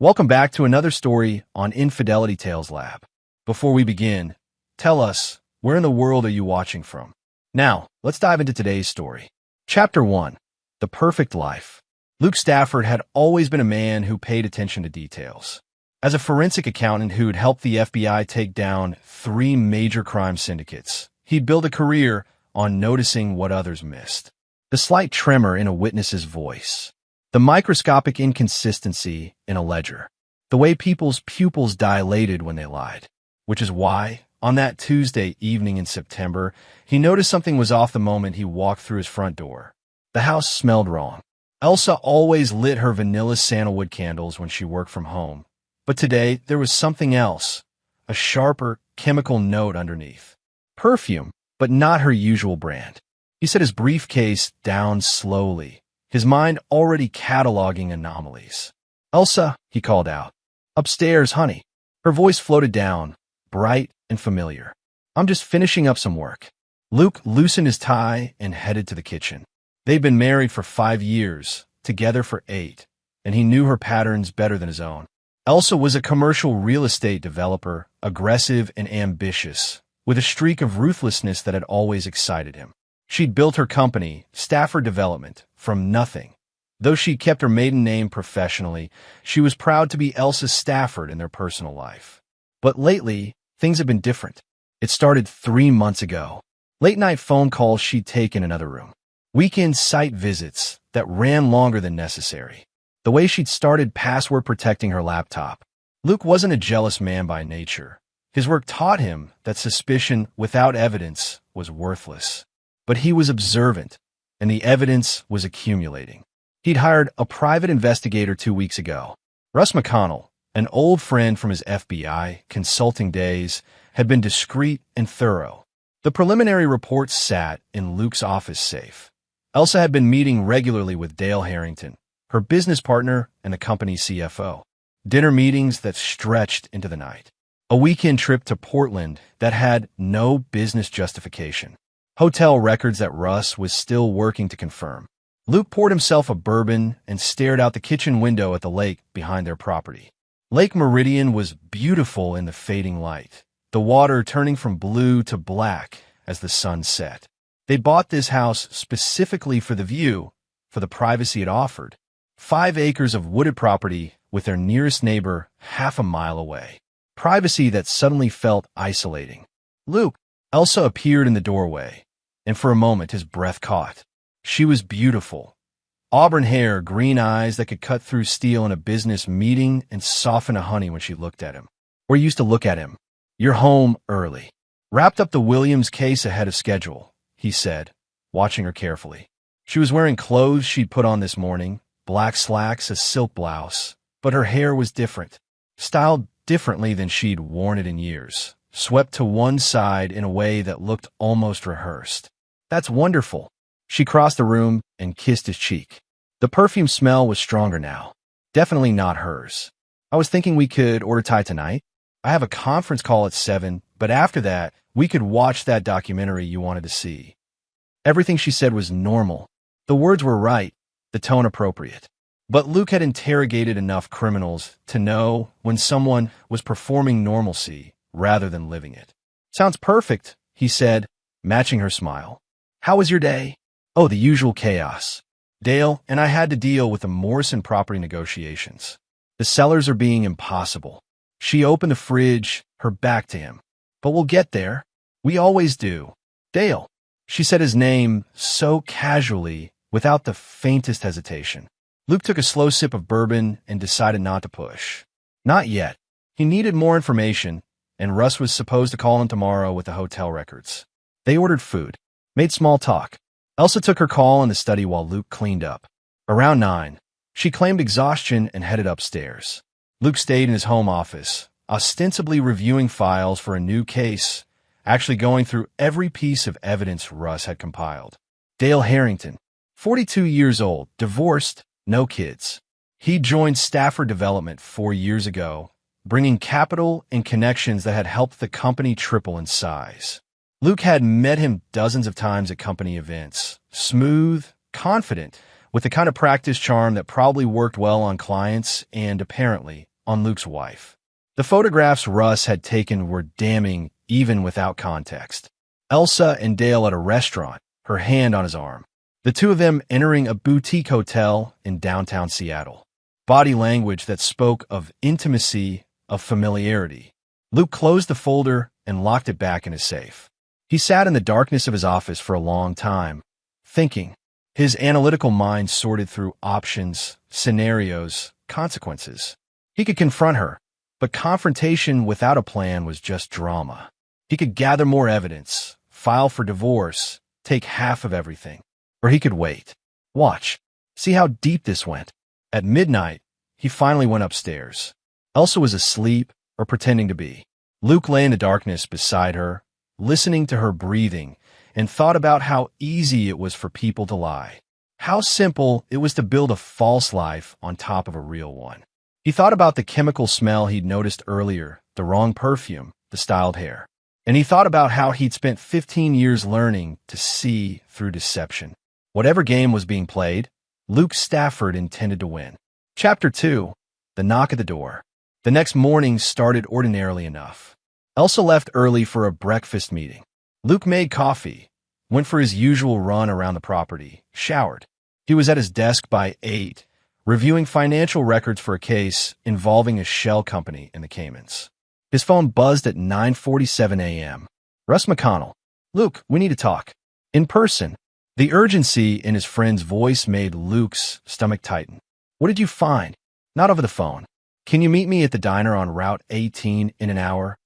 Welcome back to another story on Infidelity Tales Lab. Before we begin, tell us, where in the world are you watching from? Now, let's dive into today's story. Chapter 1. The Perfect Life. Luke Stafford had always been a man who paid attention to details. As a forensic accountant who'd helped the FBI take down 3 major crime syndicates, he'd built a career on noticing what others missed. The slight tremor in a witness's voice. The microscopic inconsistency in a ledger. The way people's pupils dilated when they lied. Which is why, on that Tuesday evening in September, he noticed something was off the moment he walked through his front door. The house smelled wrong. Elsa always lit her vanilla sandalwood candles when she worked from home. But today, there was something else. A sharper, chemical note underneath. Perfume, but not her usual brand. He set his briefcase down slowly, his mind already cataloging anomalies. "Elsa," he called out. "Upstairs, honey." Her voice floated down, bright and familiar. "I'm just finishing up some work." Luke loosened his tie and headed to the kitchen. They'd been married for 5 years, together for 8, and he knew her patterns better than his own. Elsa was a commercial real estate developer, aggressive and ambitious, with a streak of ruthlessness that had always excited him. She'd built her company, Stafford Development, from nothing. Though she kept her maiden name professionally, she was proud to be Elsa Stafford in their personal life. But lately, things had been different. It started 3 months ago. Late-night phone calls she'd take in another room. Weekend site visits that ran longer than necessary. The way she'd started password protecting her laptop. Luke wasn't a jealous man by nature. His work taught him that suspicion without evidence was worthless. But he was observant, and the evidence was accumulating. He'd hired a private investigator 2 weeks ago. Russ McConnell, an old friend from his FBI consulting days, had been discreet and thorough. The preliminary reports sat in Luke's office safe. Elsa had been meeting regularly with Dale Harrington, her business partner and the company's CFO. Dinner meetings that stretched into the night. A weekend trip to Portland that had no business justification. Hotel records that Russ was still working to confirm. Luke poured himself a bourbon and stared out the kitchen window at the lake behind their property. Lake Meridian was beautiful in the fading light, the water turning from blue to black as the sun set. They bought this house specifically for the view, for the privacy it offered. 5 acres of wooded property with their nearest neighbor half a mile away. Privacy that suddenly felt isolating. "Luke," Elsa appeared in the doorway, and for a moment his breath caught. She was beautiful. Auburn hair, green eyes that could cut through steel in a business meeting and soften a honey when she looked at him. Or used to look at him. "You're home early." "Wrapped up the Williams case ahead of schedule," he said, watching her carefully. She was wearing clothes she'd put on this morning, black slacks, a silk blouse, but her hair was different, styled differently than she'd worn it in years. Swept to one side in a way that looked almost rehearsed. "That's wonderful." She crossed the room and kissed his cheek. The perfume smell was stronger now. Definitely not hers. "I was thinking we could order Thai tonight. I have a conference call at 7, but after that, we could watch that documentary you wanted to see." Everything she said was normal. The words were right, the tone appropriate. But Luke had interrogated enough criminals to know when someone was performing normalcy rather than living it. "Sounds perfect," he said, matching her smile. "How was your day?" "Oh, the usual chaos. Dale and I had to deal with the Morrison property negotiations. The sellers are being impossible." She opened the fridge, her back to him. "But we'll get there. We always do." "Dale." She said his name so casually, without the faintest hesitation. Luke took a slow sip of bourbon and decided not to push. Not yet. He needed more information, and Russ was supposed to call him tomorrow with the hotel records. They ordered food, made small talk. Elsa took her call in the study while Luke cleaned up. Around 9, she claimed exhaustion and headed upstairs. Luke stayed in his home office, ostensibly reviewing files for a new case, actually going through every piece of evidence Russ had compiled. Dale Harrington, 42 years old, divorced, no kids. He joined Stafford Development 4 years ago, bringing capital and connections that had helped the company triple in size. Luke had met him dozens of times at company events, smooth, confident, with the kind of practice charm that probably worked well on clients and, apparently, on Luke's wife. The photographs Russ had taken were damning even without context. Elsa and Dale at a restaurant, her hand on his arm. The two of them entering a boutique hotel in downtown Seattle. Body language that spoke of intimacy, of familiarity. Luke closed the folder and locked it back in his safe. He sat in the darkness of his office for a long time, thinking. His analytical mind sorted through options, scenarios, consequences. He could confront her, but confrontation without a plan was just drama. He could gather more evidence, file for divorce, take half of everything. Or he could wait. Watch. See how deep this went. At midnight, he finally went upstairs. Elsa was asleep or pretending to be. Luke lay in the darkness beside her, listening to her breathing, and thought about how easy it was for people to lie. How simple it was to build a false life on top of a real one. He thought about the chemical smell he'd noticed earlier, the wrong perfume, the styled hair. And he thought about how he'd spent 15 years learning to see through deception. Whatever game was being played, Luke Stafford intended to win. Chapter 2. The knock at the door. The next morning started ordinarily enough. Elsa left early for a breakfast meeting. Luke made coffee, went for his usual run around the property, showered. He was at his desk by 8, reviewing financial records for a case involving a shell company in the Caymans. His phone buzzed at 9:47 a.m. Russ McConnell. Luke, we need to talk. In person. The urgency in his friend's voice made Luke's stomach tighten. What did you find? Not over the phone. Can you meet me at the diner on Route 18 in an hour?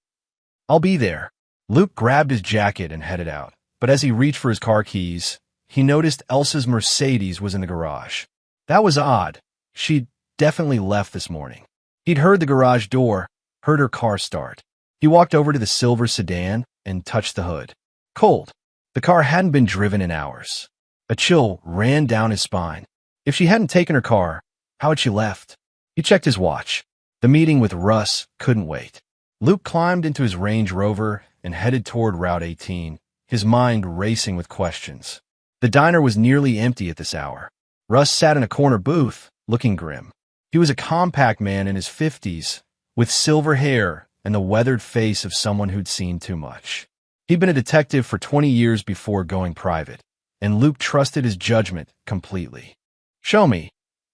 I'll be there. Luke grabbed his jacket and headed out, but as he reached for his car keys, he noticed Elsa's Mercedes was in the garage. That was odd. She'd definitely left this morning. He'd heard the garage door, heard her car start. He walked over to the silver sedan and touched the hood. Cold. The car hadn't been driven in hours. A chill ran down his spine. If she hadn't taken her car, how had she left? He checked his watch. The meeting with Russ couldn't wait. Luke climbed into his Range Rover and headed toward Route 18, his mind racing with questions. The diner was nearly empty at this hour. Russ sat in a corner booth, looking grim. He was a compact man in his 50s, with silver hair and the weathered face of someone who'd seen too much. He'd been a detective for 20 years before going private, and Luke trusted his judgment completely. Show me,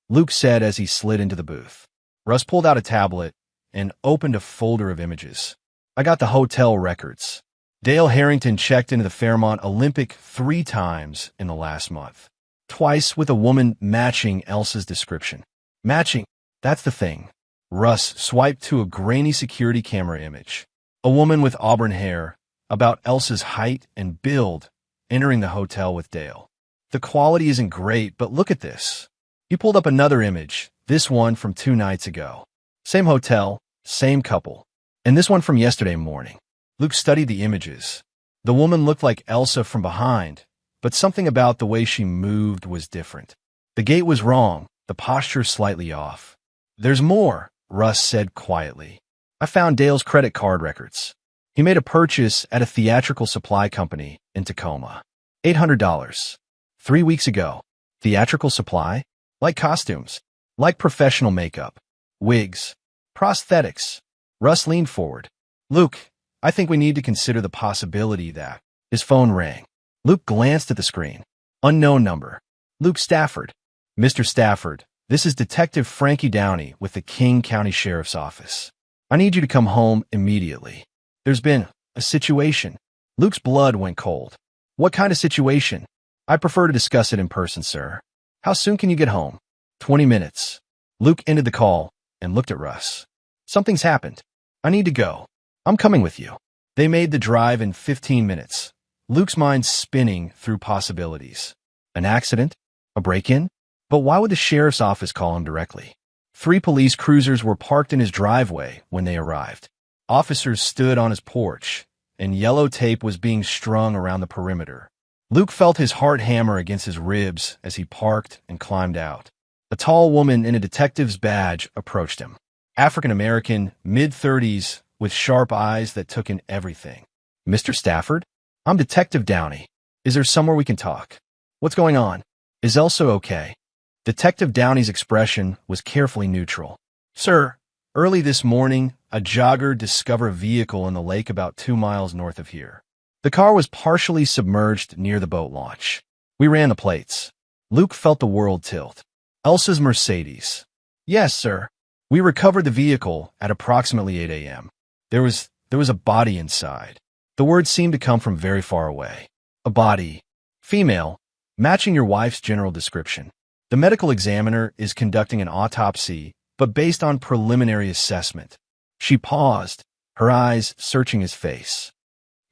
Luke said as he slid into the booth. Russ pulled out a tablet and opened a folder of images. I got the hotel records. Dale Harrington checked into the Fairmont Olympic 3 times in the last month. Twice with a woman matching Elsa's description. Matching, that's the thing. Russ swiped to a grainy security camera image. A woman with auburn hair, about Elsa's height and build, entering the hotel with Dale. The quality isn't great, but look at this. He pulled up another image, this one from 2 nights ago. Same hotel, same couple. And this one from yesterday morning. Luke studied the images. The woman looked like Elsa from behind, but something about the way she moved was different. The gait was wrong, the posture slightly off. There's more, Russ said quietly. I found Dale's credit card records. He made a purchase at a theatrical supply company in Tacoma. $800. 3 weeks ago. Theatrical supply? Like costumes. Like professional makeup. Wigs. Prosthetics. Russ leaned forward. Luke, I think we need to consider the possibility that... His phone rang. Luke glanced at the screen. Unknown number. Luke Stafford. Mr. Stafford, this is Detective Frankie Downey with the King County Sheriff's Office. I need you to come home immediately. There's been a situation. Luke's blood went cold. What kind of situation? I prefer to discuss it in person, sir. How soon can you get home? 20 minutes. Luke ended the call and looked at Russ. Something's happened. I need to go. I'm coming with you. They made the drive in 15 minutes. Luke's mind spinning through possibilities. An accident? A break-in? But why would the sheriff's office call him directly? 3 police cruisers were parked in his driveway when they arrived. Officers stood on his porch, and yellow tape was being strung around the perimeter. Luke felt his heart hammer against his ribs as he parked and climbed out. A tall woman in a detective's badge approached him. African-American, mid-30s, with sharp eyes that took in everything. Mr. Stafford? I'm Detective Downey. Is there somewhere we can talk? What's going on? Is Elsa okay? Detective Downey's expression was carefully neutral. Sir, Early this morning, a jogger discovered a vehicle in the lake about 2 miles north of here. The car was partially submerged near the boat launch. We ran the plates. Luke felt the world tilt. Elsa's Mercedes. Yes, sir. We recovered the vehicle at approximately 8 a.m. There was a body inside. The words seemed to come from very far away. A body. Female, matching your wife's general description. The medical examiner is conducting an autopsy, but based on preliminary assessment. She paused, her eyes searching his face.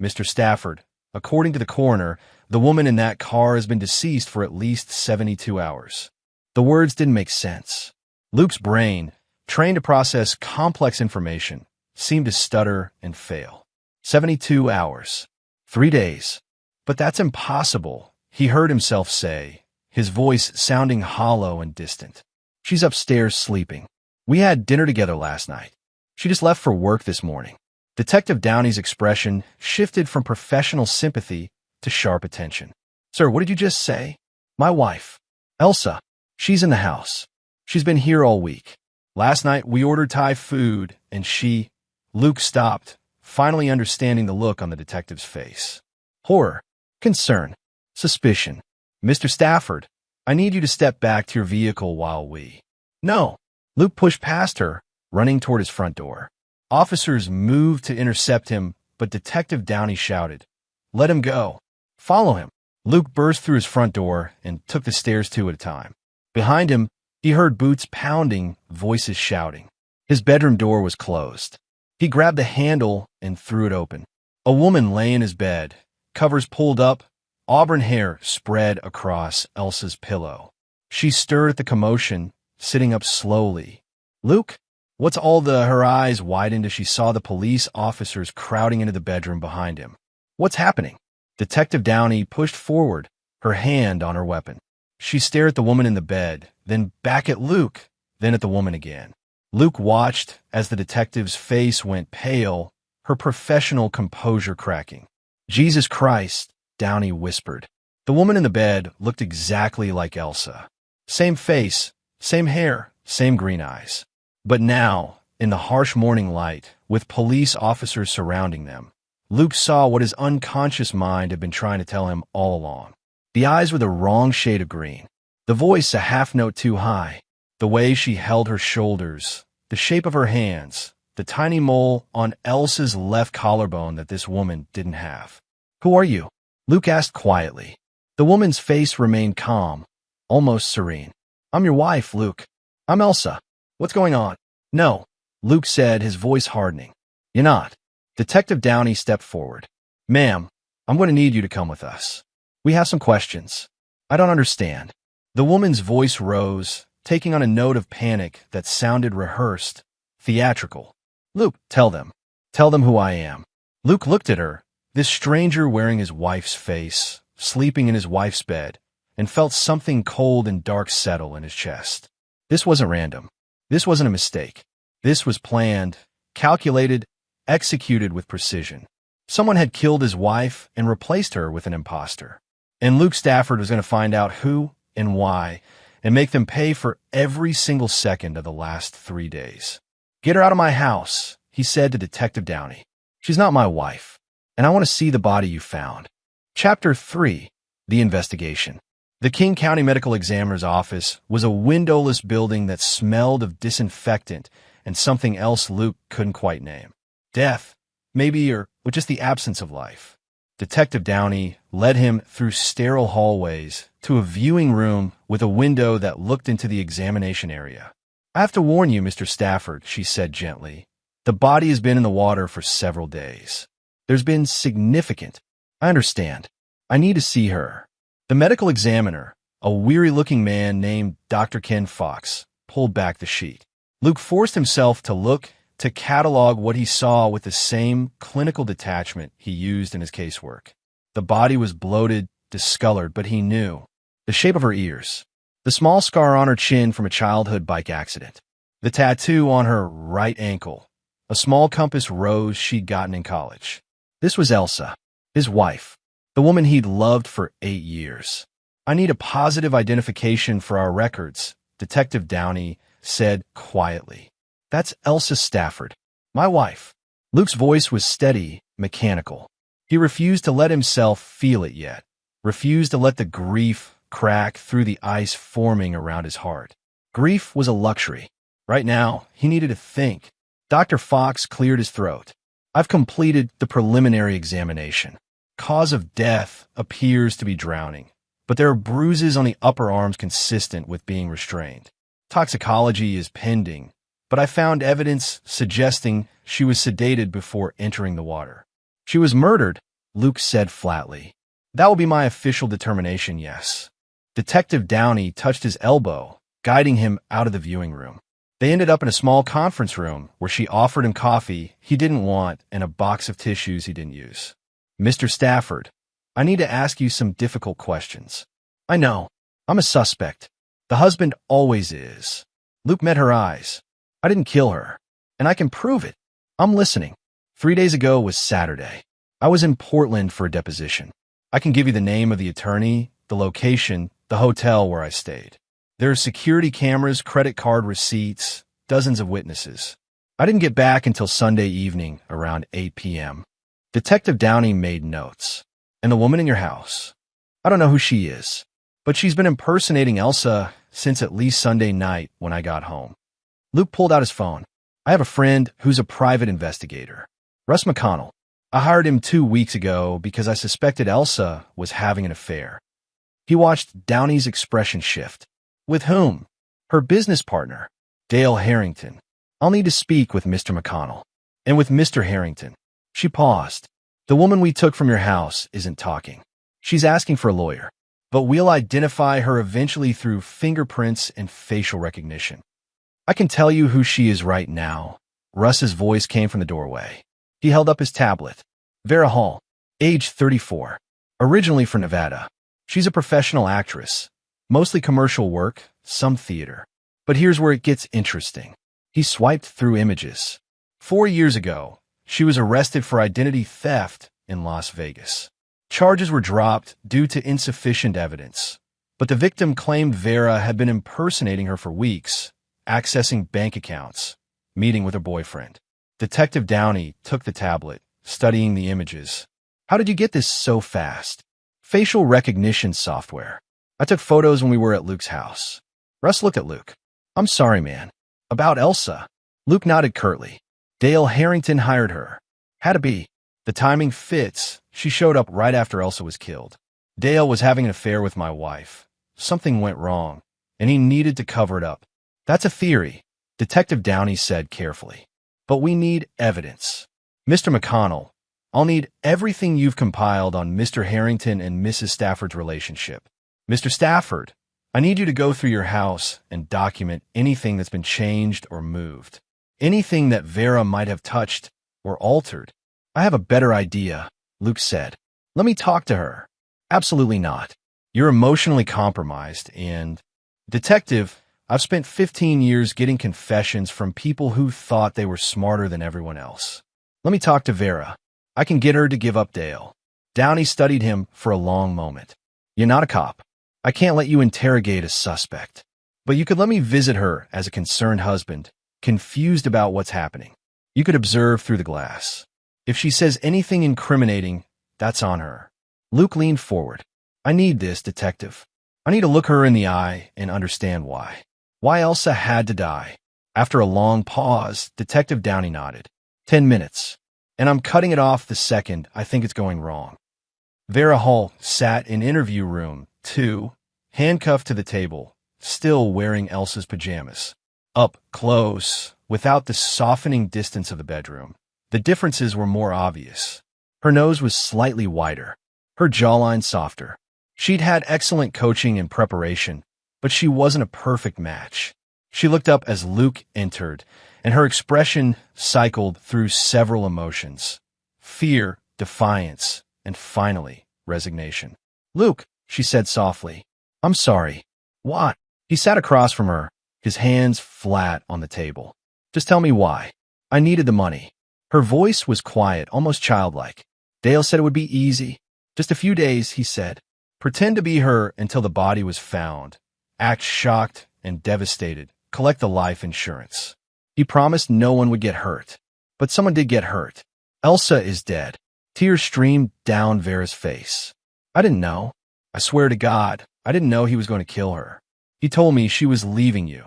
Mr. Stafford, according to the coroner, the woman in that car has been deceased for at least 72 hours. The words didn't make sense. Luke's brain, trained to process complex information, seemed to stutter and fail. 72 hours. 3 days. But that's impossible, he heard himself say, his voice sounding hollow and distant. She's upstairs sleeping. We had dinner together last night. She just left for work this morning. Detective Downey's expression shifted from professional sympathy to sharp attention. Sir, what did you just say? My wife, Elsa. She's in the house. She's been here all week. Last night we ordered Thai food, and she... Luke stopped, finally understanding the look on the detective's face. Horror, concern, suspicion. Mr. Stafford, I need you to step back to your vehicle while we... No. Luke pushed past her, running toward his front door. Officers moved to intercept him, but Detective Downey shouted, Let him go. Follow him. Luke burst through his front door and took the stairs 2 at a time. Behind him, he heard boots pounding, voices shouting. His bedroom door was closed. He grabbed the handle and threw it open. A woman lay in his bed, covers pulled up, auburn hair spread across Elsa's pillow. She stirred at the commotion, sitting up slowly. Luke? What's all the... Her eyes widened as she saw the police officers crowding into the bedroom behind him. What's happening? Detective Downey pushed forward, her hand on her weapon. She stared at the woman in the bed, then back at Luke, then at the woman again. Luke watched as the detective's face went pale, her professional composure cracking. Jesus Christ, Downey whispered. The woman in the bed looked exactly like Elsa. Same face, same hair, same green eyes. But now, in the harsh morning light, with police officers surrounding them, Luke saw what his unconscious mind had been trying to tell him all along. The eyes were the wrong shade of green, the voice a half note too high, the way she held her shoulders, the shape of her hands, the tiny mole on Elsa's left collarbone that this woman didn't have. Who are you? Luke asked quietly. The woman's face remained calm, almost serene. I'm your wife, Luke. I'm Elsa. What's going on? No, Luke said, his voice hardening. You're not. Detective Downey stepped forward. Ma'am, I'm going to need you to come with us. We have some questions. I don't understand. The woman's voice rose, taking on a note of panic that sounded rehearsed, theatrical. Luke, tell them. Tell them who I am. Luke looked at her, this stranger wearing his wife's face, sleeping in his wife's bed, and felt something cold and dark settle in his chest. This wasn't random. This wasn't a mistake. This was planned, calculated, executed with precision. Someone had killed his wife and replaced her with an imposter. And Luke Stafford was going to find out who and why and make them pay for every single second of the last 3 days. Get her out of my house, he said to Detective Downey. She's not my wife, and I want to see the body you found. Chapter 3, The Investigation. The King County Medical Examiner's office was a windowless building that smelled of disinfectant and something else Luke couldn't quite name. Death, maybe, or just the absence of life. Detective Downey led him through sterile hallways to a viewing room with a window that looked into the examination area. I have to warn you, Mr. Stafford, she said gently. The body has been in the water for several days. There's been significant... I understand. I need to see her. The medical examiner, a weary-looking man named Dr. Ken Fox, pulled back the sheet. Luke forced himself to look, to catalog what he saw with the same clinical detachment he used in his casework. The body was bloated, discolored, but he knew. The shape of her ears. The small scar on her chin from a childhood bike accident. The tattoo on her right ankle. A small compass rose she'd gotten in college. This was Elsa, his wife. The woman he'd loved for 8 years. I need a positive identification for our records, Detective Downey said quietly. That's Elsa Stafford, my wife. Luke's voice was steady, mechanical. He refused to let himself feel it yet, refused to let the grief crack through the ice forming around his heart. Grief was a luxury. Right now, he needed to think. Dr. Fox cleared his throat. I've completed the preliminary examination. Cause of death appears to be drowning, but there are bruises on the upper arms consistent with being restrained. Toxicology is pending, but I found evidence suggesting she was sedated before entering the water. She was murdered, Luke said flatly. That will be my official determination, yes. Detective Downey touched his elbow, guiding him out of the viewing room. They ended up in a small conference room where she offered him coffee he didn't want and a box of tissues he didn't use. Mr. Stafford, I need to ask you some difficult questions. I know. I'm a suspect. The husband always is. Luke met her eyes. I didn't kill her, and I can prove it. I'm listening. 3 days ago was Saturday. I was in Portland for a deposition. I can give you the name of the attorney, the location, the hotel where I stayed. There are security cameras, credit card receipts, dozens of witnesses. I didn't get back until Sunday evening around 8 p.m. Detective Downey made notes. And the woman in your house? I don't know who she is, but she's been impersonating Elsa since at least Sunday night when I got home. Luke pulled out his phone. I have a friend who's a private investigator. Russ McConnell. I hired him 2 weeks ago because I suspected Elsa was having an affair. He watched Downey's expression shift. With whom? Her business partner, Dale Harrington. I'll need to speak with Mr. McConnell. And with Mr. Harrington. She paused. The woman we took from your house isn't talking. She's asking for a lawyer. But we'll identify her eventually through fingerprints and facial recognition. I can tell you who she is right now. Russ's voice came from the doorway. He held up his tablet. Vera Hall, age 34. Originally from Nevada. She's a professional actress. Mostly commercial work, some theater. But here's where it gets interesting. He swiped through images. 4 years ago, she was arrested for identity theft in Las Vegas. Charges were dropped due to insufficient evidence. But the victim claimed Vera had been impersonating her for weeks, accessing bank accounts, meeting with her boyfriend. Detective Downey took the tablet, studying the images. How did you get this so fast? Facial recognition software. I took photos when we were at Luke's house. Russ looked at Luke. I'm sorry, man. About Elsa. Luke nodded curtly. Dale Harrington hired her. Had to be. The timing fits. She showed up right after Elsa was killed. Dale was having an affair with my wife. Something went wrong, and he needed to cover it up. That's a theory, Detective Downey said carefully. But we need evidence. Mr. McConnell, I'll need everything you've compiled on Mr. Harrington and Mrs. Stafford's relationship. Mr. Stafford, I need you to go through your house and document anything that's been changed or moved. Anything that Vera might have touched or altered. I have a better idea, Luke said. Let me talk to her. Absolutely not. You're emotionally compromised and... Detective, I've spent 15 years getting confessions from people who thought they were smarter than everyone else. Let me talk to Vera. I can get her to give up Dale. Downey studied him for a long moment. You're not a cop. I can't let you interrogate a suspect. But you could let me visit her as a concerned husband, confused about what's happening. You could observe through the glass. If she says anything incriminating, that's on her. Luke leaned forward. I need this, detective. I need to look her in the eye and understand why. Why Elsa had to die. After a long pause, Detective Downey nodded. 10 minutes. And I'm cutting it off the second I think it's going wrong. Vera Hall sat in interview room 2, handcuffed to the table, still wearing Elsa's pajamas. Up close, without the softening distance of the bedroom, the differences were more obvious. Her nose was slightly wider, her jawline softer. She'd had excellent coaching and preparation, but she wasn't a perfect match. She looked up as Luke entered, and her expression cycled through several emotions. Fear, defiance, and finally, resignation. Luke, she said softly, I'm sorry. What? He sat across from her, his hands flat on the table. Just tell me why. I needed the money. Her voice was quiet, almost childlike. Dale said it would be easy. Just a few days, he said. Pretend to be her until the body was found. Act shocked and devastated. Collect the life insurance. He promised no one would get hurt. But someone did get hurt. Elsa is dead. Tears streamed down Vera's face. I didn't know. I swear to God, I didn't know he was going to kill her. He told me she was leaving you,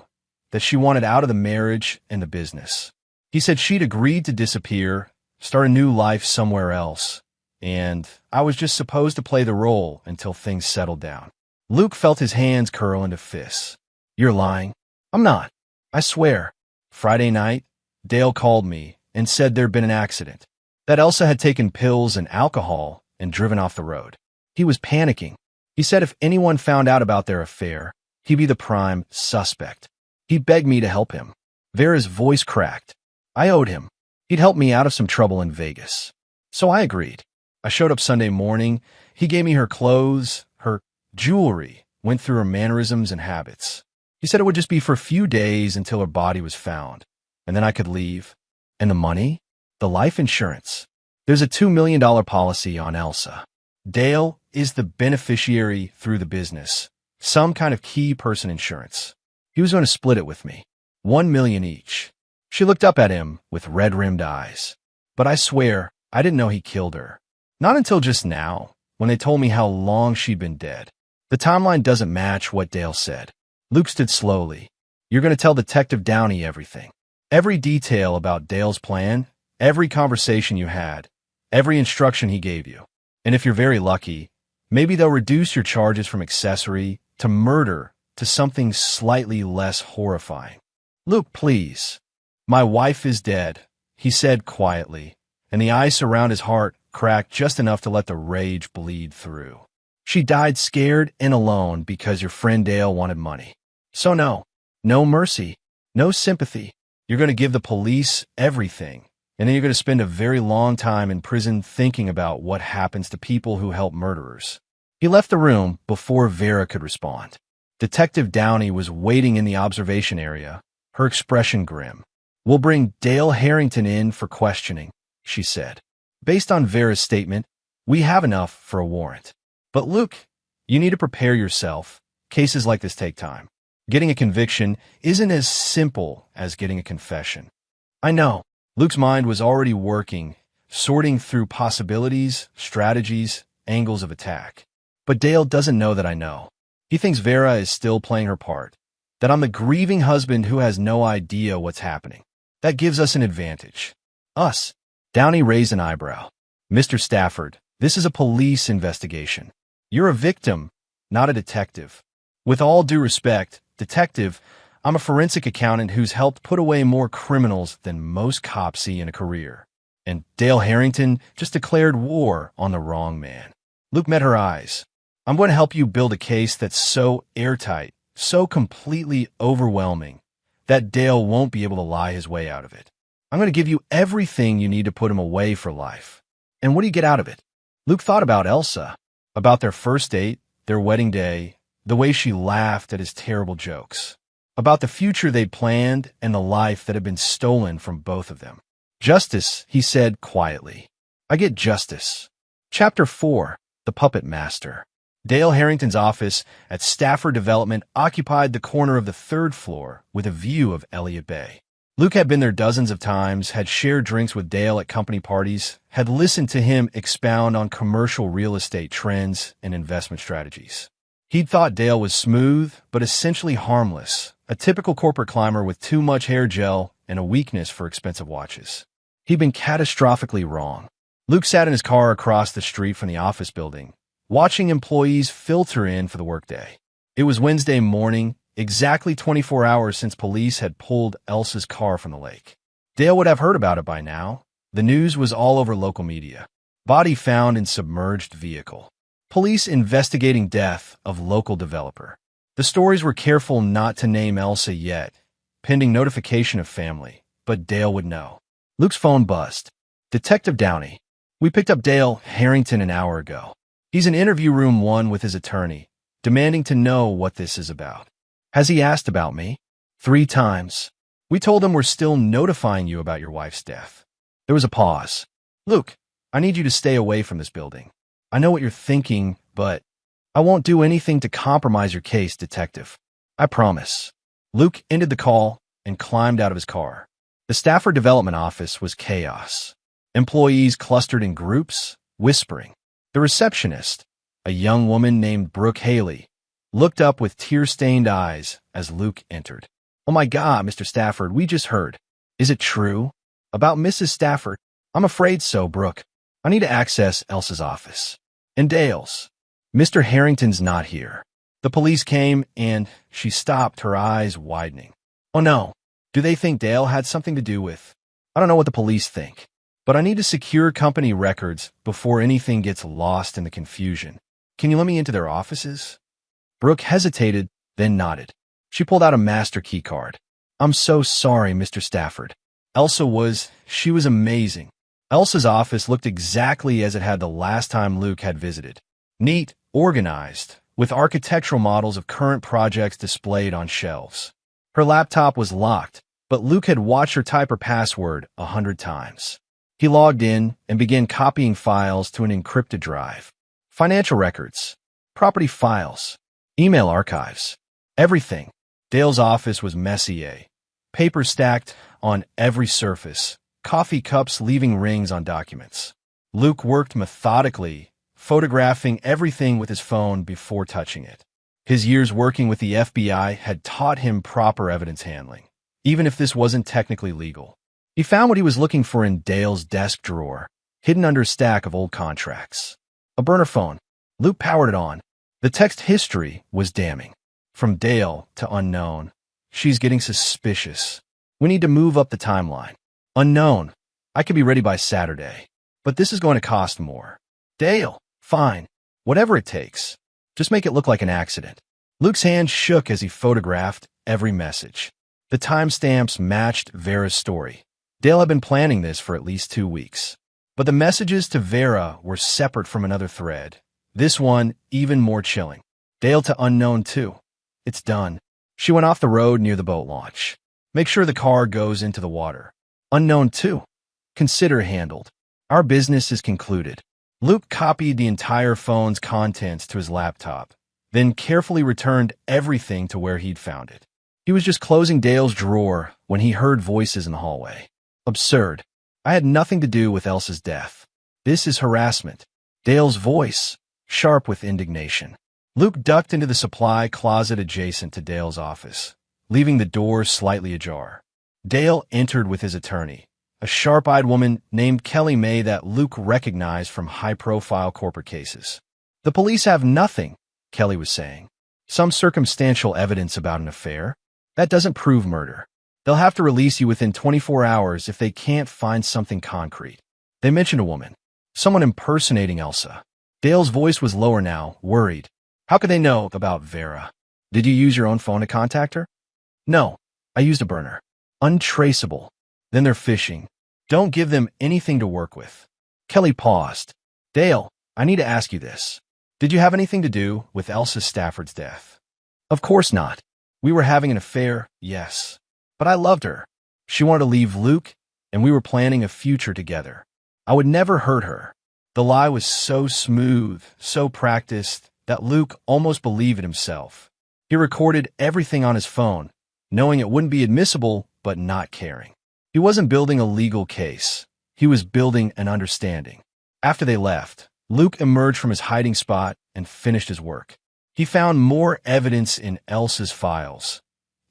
that she wanted out of the marriage and the business. He said she'd agreed to disappear, start a new life somewhere else, and I was just supposed to play the role until things settled down. Luke felt his hands curl into fists. You're lying. I'm not. I swear. Friday night, Dale called me and said there'd been an accident, that Elsa had taken pills and alcohol and driven off the road. He was panicking. He said if anyone found out about their affair, he'd be the prime suspect. He begged me to help him. Vera's voice cracked. I owed him. He'd helped me out of some trouble in Vegas. So I agreed. I showed up Sunday morning. He gave me her clothes, her jewelry, went through her mannerisms and habits. He said it would just be for a few days until her body was found, and then I could leave. And the money? The life insurance. There's a $2 million policy on Elsa. Dale is the beneficiary through the business, some kind of key person insurance. He was going to split it with me, $1 million each. She looked up at him with red-rimmed eyes. But I swear, I didn't know he killed her. Not until just now, when they told me how long she'd been dead. The timeline doesn't match what Dale said. Luke stood slowly. You're going to tell Detective Downey everything. Every detail about Dale's plan, every conversation you had, every instruction he gave you. And if you're very lucky, maybe they'll reduce your charges from accessory to murder to something slightly less horrifying. Luke, please. My wife is dead, he said quietly, and the ice around his heart cracked just enough to let the rage bleed through. She died scared and alone because your friend Dale wanted money. So no mercy, no sympathy. You're going to give the police everything, and then you're going to spend a very long time in prison thinking about what happens to people who help murderers. He left the room before Vera could respond. Detective Downey was waiting in the observation area, her expression grim. We'll bring Dale Harrington in for questioning, she said. Based on Vera's statement, we have enough for a warrant. But Luke, you need to prepare yourself. Cases like this take time. Getting a conviction isn't as simple as getting a confession. I know. Luke's mind was already working, sorting through possibilities, strategies, angles of attack. But Dale doesn't know that I know. He thinks Vera is still playing her part, that I'm the grieving husband who has no idea what's happening. That gives us an advantage. Us. Downey raised an eyebrow. Mr. Stafford, this is a police investigation. You're a victim, not a detective. With all due respect, detective, I'm a forensic accountant who's helped put away more criminals than most cops see in a career. And Dale Harrington just declared war on the wrong man. Luke met her eyes. I'm going to help you build a case that's so airtight, so completely overwhelming, that Dale won't be able to lie his way out of it. I'm going to give you everything you need to put him away for life. And what do you get out of it? Luke thought about Elsa, about their first date, their wedding day, the way she laughed at his terrible jokes, about the future they'd planned and the life that had been stolen from both of them. Justice, he said quietly. I get justice. Chapter 4, The Puppet Master. Dale Harrington's office at Stafford Development occupied the corner of the third floor with a view of Elliott Bay. Luke had been there dozens of times, had shared drinks with Dale at company parties, had listened to him expound on commercial real estate trends and investment strategies. He'd thought Dale was smooth, but essentially harmless, a typical corporate climber with too much hair gel and a weakness for expensive watches. He'd been catastrophically wrong. Luke sat in his car across the street from the office building, watching employees filter in for the workday. It was Wednesday morning, exactly 24 hours since police had pulled Elsa's car from the lake. Dale would have heard about it by now. The news was all over local media. Body found in submerged vehicle. Police investigating death of local developer. The stories were careful not to name Elsa yet, pending notification of family, but Dale would know. Luke's phone buzzed. Detective Downey. We picked up Dale Harrington an hour ago. He's in interview room 1 with his attorney, demanding to know what this is about. Has he asked about me? 3 times. We told him we're still notifying you about your wife's death. There was a pause. Luke, I need you to stay away from this building. I know what you're thinking, but I won't do anything to compromise your case, detective. I promise. Luke ended the call and climbed out of his car. The Stafford Development Office was chaos. Employees clustered in groups, whispering. The receptionist, a young woman named Brooke Haley, looked up with tear-stained eyes as Luke entered. "Oh my God, Mr. Stafford, we just heard. Is it true? About Mrs. Stafford?" "I'm afraid so, Brooke. I need to access Elsa's office." "And Dale's." "Mr. Harrington's not here." The police came, and she stopped, her eyes widening. "Oh no. Do they think Dale had something to do with—" "I don't know what the police think, but I need to secure company records before anything gets lost in the confusion. Can you let me into their offices?" Brooke hesitated, then nodded. She pulled out a master key card. "I'm so sorry, Mr. Stafford." She was amazing. Elsa's office looked exactly as it had the last time Luke had visited. Neat, organized, with architectural models of current projects displayed on shelves. Her laptop was locked, but Luke had watched her type her password 100 times. He logged in and began copying files to an encrypted drive. Financial records, property files, email archives, everything. Dale's office was messy, paper stacked on every surface, coffee cups leaving rings on documents. Luke worked methodically, photographing everything with his phone before touching it. His years working with the FBI had taught him proper evidence handling, even if this wasn't technically legal. He found what he was looking for in Dale's desk drawer, hidden under a stack of old contracts. A burner phone. Luke powered it on. The text history was damning. From Dale to unknown. "She's getting suspicious. We need to move up the timeline." Unknown. "I could be ready by Saturday. But this is going to cost more." Dale. "Fine. Whatever it takes. Just make it look like an accident." Luke's hand shook as he photographed every message. The timestamps matched Vera's story. Dale had been planning this for at least 2 weeks. But the messages to Vera were separate from another thread. This one, even more chilling. Dale to unknown too. "It's done. She went off the road near the boat launch. Make sure the car goes into the water." Unknown too. "Consider handled. Our business is concluded." Luke copied the entire phone's contents to his laptop, then carefully returned everything to where he'd found it. He was just closing Dale's drawer when he heard voices in the hallway. "Absurd. I had nothing to do with Elsa's death. This is harassment." Dale's voice, sharp with indignation. Luke ducked into the supply closet adjacent to Dale's office, leaving the door slightly ajar. Dale entered with his attorney, a sharp-eyed woman named Kelly May that Luke recognized from high-profile corporate cases. "The police have nothing," Kelly was saying. "Some circumstantial evidence about an affair. That doesn't prove murder. They'll have to release you within 24 hours if they can't find something concrete." They mentioned a woman, someone impersonating Elsa. Dale's voice was lower now, worried. "How could they know about Vera? Did you use your own phone to contact her?" "No, I used a burner." "Untraceable. Then they're phishing. Don't give them anything to work with." Kelly paused. "Dale, I need to ask you this. Did you have anything to do with Elsa Stafford's death?" "Of course not. We were having an affair, yes. But I loved her. She wanted to leave Luke, and we were planning a future together. I would never hurt her." The lie was so smooth, so practiced, that Luke almost believed it himself. He recorded everything on his phone, knowing it wouldn't be admissible, but not caring. He wasn't building a legal case. He was building an understanding. After they left, Luke emerged from his hiding spot and finished his work. He found more evidence in Elsa's files.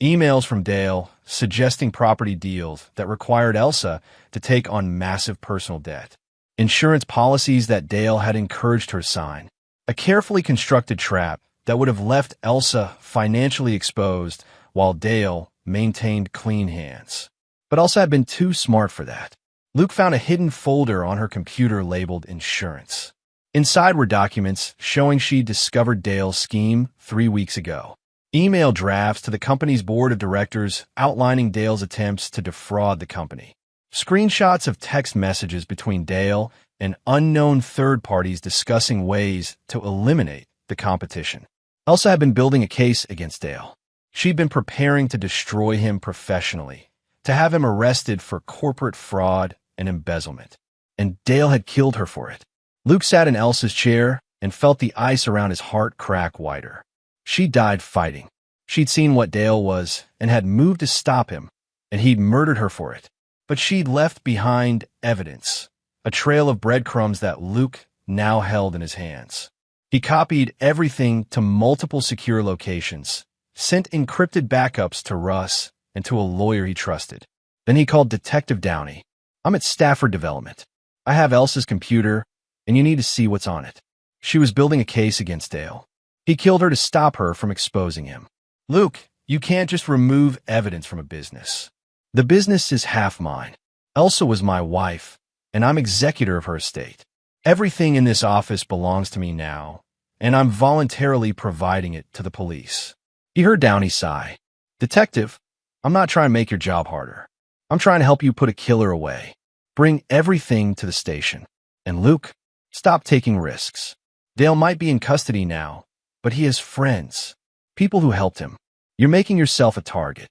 Emails from Dale suggesting property deals that required Elsa to take on massive personal debt. Insurance policies that Dale had encouraged her to sign. A carefully constructed trap that would have left Elsa financially exposed while Dale maintained clean hands. But Elsa had been too smart for that. Luke found a hidden folder on her computer labeled insurance. Inside were documents showing she'd discovered Dale's scheme 3 weeks ago. Email drafts to the company's board of directors outlining Dale's attempts to defraud the company. Screenshots of text messages between Dale and unknown third parties discussing ways to eliminate the competition. Elsa had been building a case against Dale. She'd been preparing to destroy him professionally, to have him arrested for corporate fraud and embezzlement. And Dale had killed her for it. Luke sat in Elsa's chair and felt the ice around his heart crack wider. She died fighting. She'd seen what Dale was and had moved to stop him, and he'd murdered her for it. But she'd left behind evidence, a trail of breadcrumbs that Luke now held in his hands. He copied everything to multiple secure locations, sent encrypted backups to Russ and to a lawyer he trusted. Then he called Detective Downey. "I'm at Stafford Development. I have Elsa's computer, and you need to see what's on it." She was building a case against Dale. He killed her to stop her from exposing him. "Luke, you can't just remove evidence from a business. The business is half mine. Elsa was my wife, and I'm executor of her estate. Everything in this office belongs to me now, and I'm voluntarily providing it to the police." He heard Downey sigh. "Detective, I'm not trying to make your job harder. I'm trying to help you put a killer away. Bring everything to the station. And Luke, stop taking risks. Dale might be in custody now, but he has friends, people who helped him. You're making yourself a target."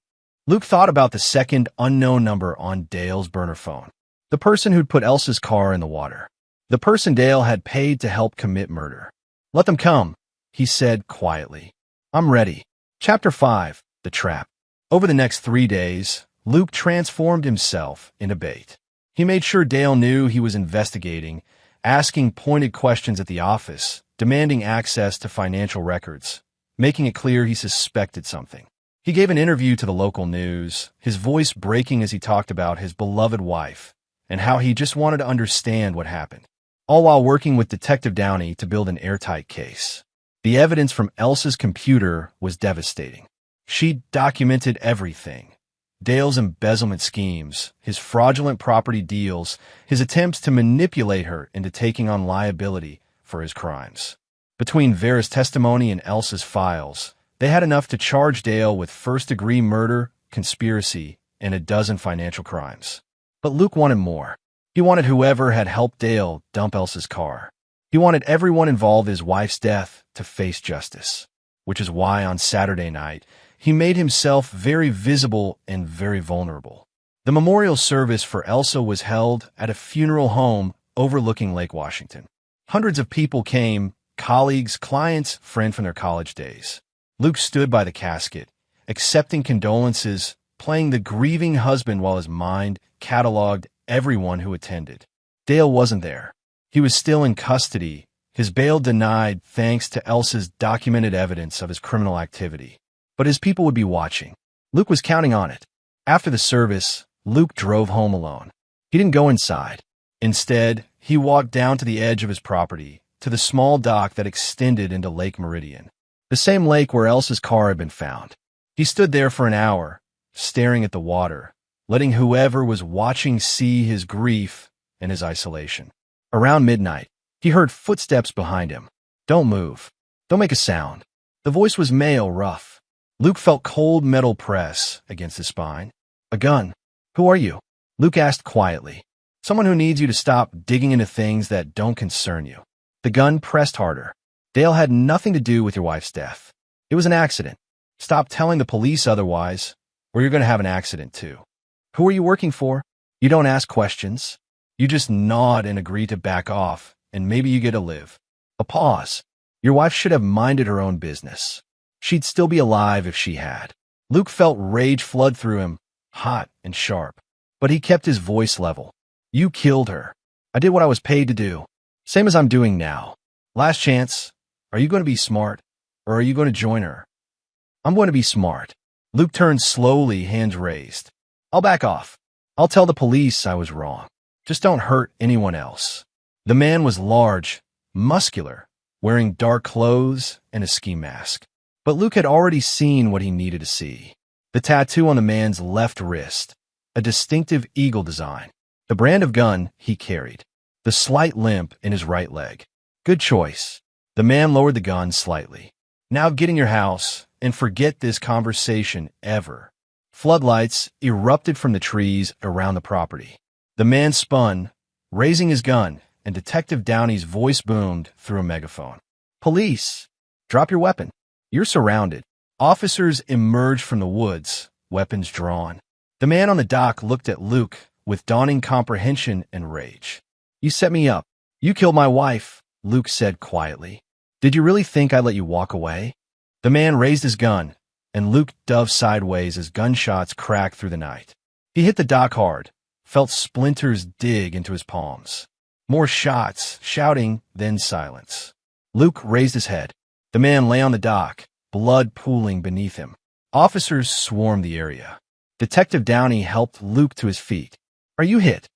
Luke thought about the second unknown number on Dale's burner phone. The person who'd put Elsa's car in the water. The person Dale had paid to help commit murder. "Let them come," he said quietly. "I'm ready." Chapter 5. The Trap. Over the next 3 days, Luke transformed himself into bait. He made sure Dale knew he was investigating, asking pointed questions at the office, demanding access to financial records, making it clear he suspected something. He gave an interview to the local news, his voice breaking as he talked about his beloved wife and how he just wanted to understand what happened, all while working with Detective Downey to build an airtight case. The evidence from Elsa's computer was devastating. She documented everything. Dale's embezzlement schemes, his fraudulent property deals, his attempts to manipulate her into taking on liability for his crimes. Between Vera's testimony and Elsa's files, they had enough to charge Dale with first-degree murder, conspiracy, and a dozen financial crimes. But Luke wanted more. He wanted whoever had helped Dale dump Elsa's car. He wanted everyone involved in his wife's death to face justice, which is why on Saturday night, he made himself very visible and very vulnerable. The memorial service for Elsa was held at a funeral home overlooking Lake Washington. Hundreds of people came, colleagues, clients, friends from their college days. Luke stood by the casket, accepting condolences, playing the grieving husband while his mind cataloged everyone who attended. Dale wasn't there. He was still in custody, his bail denied thanks to Elsa's documented evidence of his criminal activity. But his people would be watching. Luke was counting on it. After the service, Luke drove home alone. He didn't go inside. Instead, he walked down to the edge of his property, to the small dock that extended into Lake Meridian, the same lake where Elsa's car had been found. He stood there for an hour, staring at the water, letting whoever was watching see his grief and his isolation. Around midnight, he heard footsteps behind him. "Don't move. Don't make a sound." The voice was male, rough. Luke felt cold metal press against his spine. "A gun. Who are you?" Luke asked quietly. "Someone who needs you to stop digging into things that don't concern you." The gun pressed harder. "Dale had nothing to do with your wife's death. It was an accident. Stop telling the police otherwise, or you're going to have an accident too." "Who are you working for?" You don't ask questions. You just nod and agree to back off, and maybe you get to live. A pause. Your wife should have minded her own business. She'd still be alive if she had. Luke felt rage flood through him, hot and sharp. But he kept his voice level. "You killed her. I did what I was paid to do. Same as I'm doing now. Last chance. Are you going to be smart, or are you going to join her?" "I'm going to be smart." Luke turned slowly, hands raised. "I'll back off. I'll tell the police I was wrong. Just don't hurt anyone else." The man was large, muscular, wearing dark clothes and a ski mask. But Luke had already seen what he needed to see. The tattoo on the man's left wrist, a distinctive eagle design, the brand of gun he carried, the slight limp in his right leg. Good choice. The man lowered the gun slightly. "Now get in your house and forget this conversation ever." Floodlights erupted from the trees around the property. The man spun, raising his gun, and Detective Downey's voice boomed through a megaphone. "Police, drop your weapon. You're surrounded." Officers emerged from the woods, weapons drawn. The man on the dock looked at Luke with dawning comprehension and rage. "You set me up. You killed my wife," Luke said quietly. "Did you really think I'd let you walk away?" The man raised his gun, and Luke dove sideways as gunshots cracked through the night. He hit the dock hard, felt splinters dig into his palms. More shots, shouting, then silence. Luke raised his head. The man lay on the dock, blood pooling beneath him. Officers swarmed the area. Detective Downey helped Luke to his feet. "Are you hit?"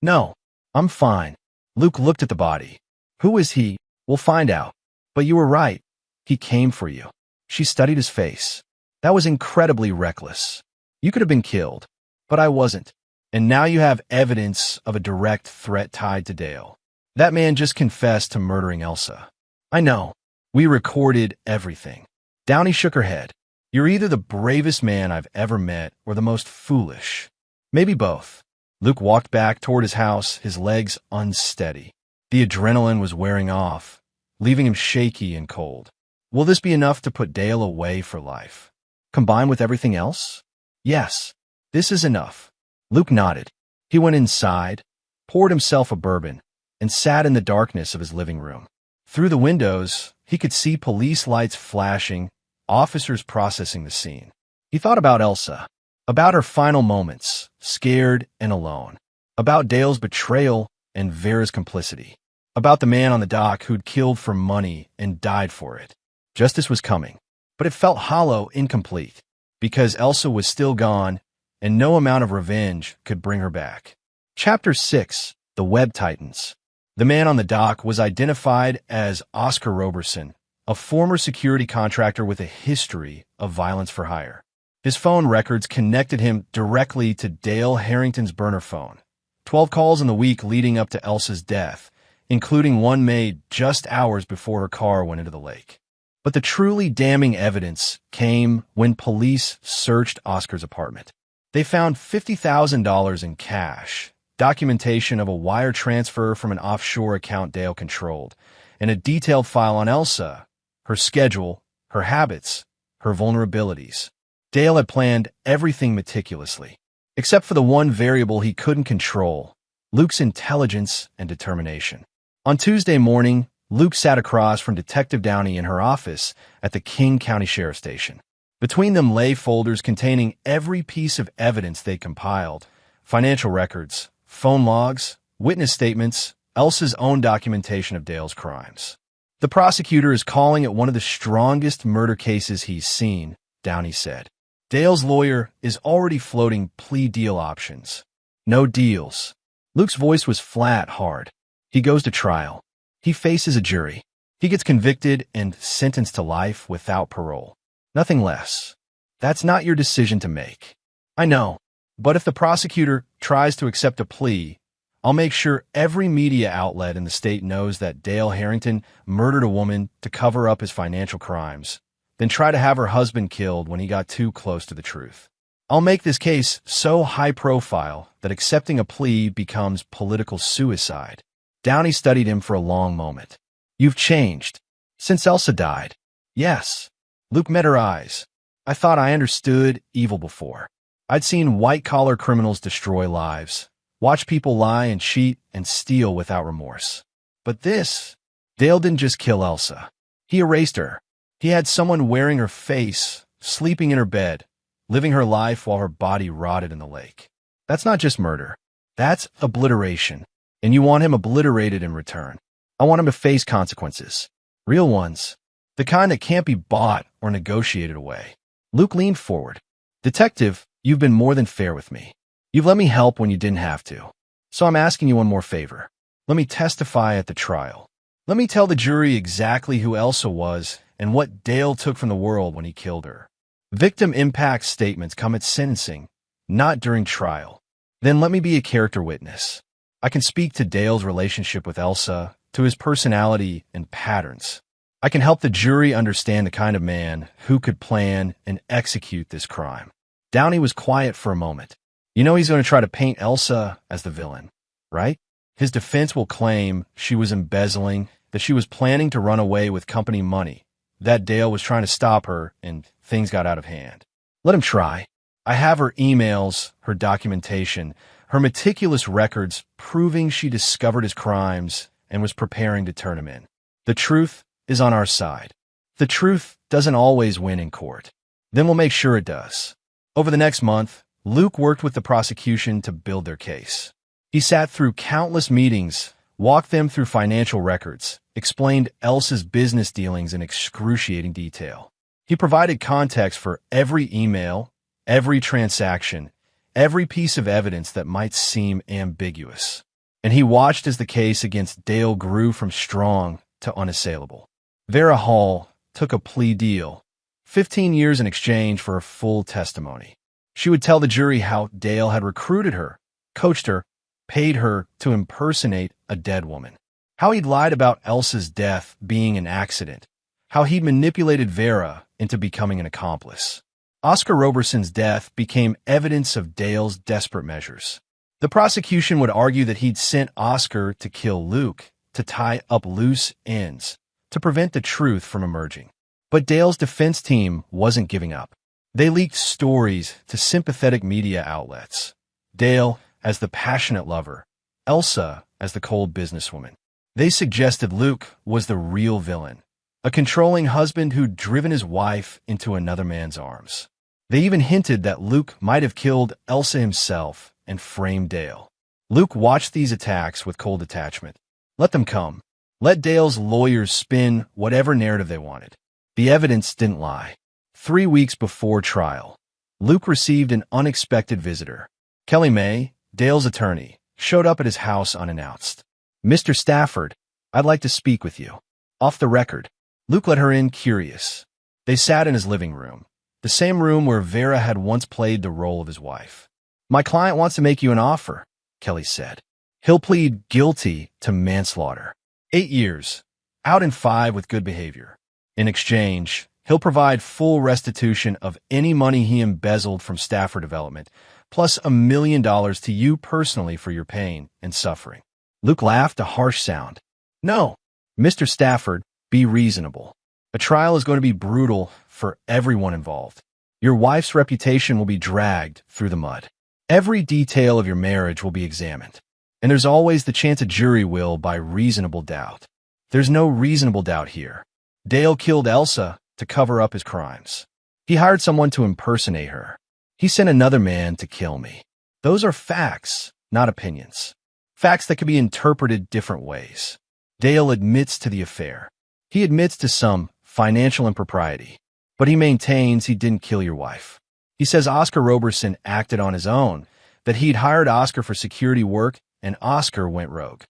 "No, I'm fine." Luke looked at the body. "Who is he?" "We'll find out." "But you were right. He came for you." She studied his face. "That was incredibly reckless. You could have been killed, but I wasn't. And now you have evidence of a direct threat tied to Dale. That man just confessed to murdering Elsa." "I know. We recorded everything." Downey shook her head. "You're either the bravest man I've ever met or the most foolish. Maybe both." Luke walked back toward his house, his legs unsteady. The adrenaline was wearing off, leaving him shaky and cold. Will this be enough to put Dale away for life? Combined with everything else? Yes, this is enough. Luke nodded. He went inside, poured himself a bourbon, and sat in the darkness of his living room. Through the windows, he could see police lights flashing, officers processing the scene. He thought about Elsa, about her final moments, scared and alone, about Dale's betrayal and Vera's complicity, about the man on the dock who'd killed for money and died for it. Justice was coming, but it felt hollow, incomplete, because Elsa was still gone and no amount of revenge could bring her back. Chapter 6: The Web Titans. The man on the dock was identified as Oscar Roberson, a former security contractor with a history of violence for hire. His phone records connected him directly to Dale Harrington's burner phone. 12 calls in the week leading up to Elsa's death, including one made just hours before her car went into the lake. But the truly damning evidence came when police searched Oscar's apartment. They found $50,000 in cash, documentation of a wire transfer from an offshore account Dale controlled, and a detailed file on Elsa, her schedule, her habits, her vulnerabilities. Dale had planned everything meticulously, except for the one variable he couldn't control: Luke's intelligence and determination. On Tuesday morning, Luke sat across from Detective Downey in her office at the King County Sheriff's Station. Between them lay folders containing every piece of evidence they compiled: financial records, phone logs, witness statements, Elsa's own documentation of Dale's crimes. "The prosecutor is calling it one of the strongest murder cases he's seen," Downey said. "Dale's lawyer is already floating plea deal options." "No deals." Luke's voice was flat, hard. "He goes to trial. He faces a jury. He gets convicted and sentenced to life without parole. Nothing less. That's not your decision to make." "I know. But if the prosecutor tries to accept a plea, I'll make sure every media outlet in the state knows that Dale Harrington murdered a woman to cover up his financial crimes, then try to have her husband killed when he got too close to the truth. I'll make this case so high profile that accepting a plea becomes political suicide." Downey studied him for a long moment. "You've changed. Since Elsa died." "Yes." Luke met her eyes. "I thought I understood evil before. I'd seen white-collar criminals destroy lives, watch people lie and cheat and steal without remorse. But this, Dale didn't just kill Elsa. He erased her. He had someone wearing her face, sleeping in her bed, living her life while her body rotted in the lake. That's not just murder. That's obliteration. And you want him obliterated in return. I want him to face consequences. Real ones. The kind that can't be bought or negotiated away." Luke leaned forward. "Detective, you've been more than fair with me. You've let me help when you didn't have to. So I'm asking you one more favor. Let me testify at the trial. Let me tell the jury exactly who Elsa was and what Dale took from the world when he killed her. Victim impact statements come at sentencing, not during trial. Then let me be a character witness. I can speak to Dale's relationship with Elsa, to his personality and patterns. I can help the jury understand the kind of man who could plan and execute this crime." Downey was quiet for a moment. "You know he's going to try to paint Elsa as the villain, right? His defense will claim she was embezzling, that she was planning to run away with company money, that Dale was trying to stop her and things got out of hand. Let him try. I have her emails, her documentation, her meticulous records proving she discovered his crimes and was preparing to turn him in. The truth is on our side. The truth doesn't always win in court. Then we'll make sure it does." Over the next month, Luke worked with the prosecution to build their case. He sat through countless meetings, walked them through financial records, explained Elsa's business dealings in excruciating detail. He provided context for every email, every transaction, every piece of evidence that might seem ambiguous. And he watched as the case against Dale grew from strong to unassailable. Vera Hall took a plea deal, 15 years in exchange for a full testimony. She would tell the jury how Dale had recruited her, coached her, paid her to impersonate a dead woman, how he'd lied about Elsa's death being an accident, how he'd manipulated Vera into becoming an accomplice. Oscar Roberson's death became evidence of Dale's desperate measures. The prosecution would argue that he'd sent Oscar to kill Luke, to tie up loose ends, to prevent the truth from emerging. But Dale's defense team wasn't giving up. They leaked stories to sympathetic media outlets. Dale as the passionate lover, Elsa as the cold businesswoman. They suggested Luke was the real villain, a controlling husband who'd driven his wife into another man's arms. They even hinted that Luke might have killed Elsa himself and framed Dale. Luke watched these attacks with cold detachment. Let them come. Let Dale's lawyers spin whatever narrative they wanted. The evidence didn't lie. 3 weeks before trial, Luke received an unexpected visitor. Kelly May, Dale's attorney, showed up at his house unannounced. "Mr. Stafford, I'd like to speak with you." Off the record, Luke let her in curious. They sat in his living room, the same room where Vera had once played the role of his wife. "My client wants to make you an offer," Kelly said. "He'll plead guilty to manslaughter. 8 years, out in 5 with good behavior. In exchange, he'll provide full restitution of any money he embezzled from Stafford Development, plus $1 million to you personally for your pain and suffering." Luke laughed a harsh sound. "No, Mr. Stafford, be reasonable. A trial is going to be brutal for everyone involved. Your wife's reputation will be dragged through the mud. Every detail of your marriage will be examined. And there's always the chance a jury will by reasonable doubt. There's no reasonable doubt here. Dale killed Elsa to cover up his crimes. He hired someone to impersonate her. He sent another man to kill me. Those are facts, not opinions. Facts that can be interpreted different ways. Dale admits to the affair. He admits to some financial impropriety, but he maintains he didn't kill your wife. He says Oscar Roberson acted on his own, that he'd hired Oscar for security work and Oscar went rogue."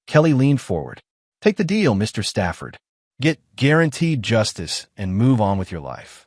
Kelly leaned forward. "Take the deal, Mr. Stafford. Get guaranteed justice and move on with your life."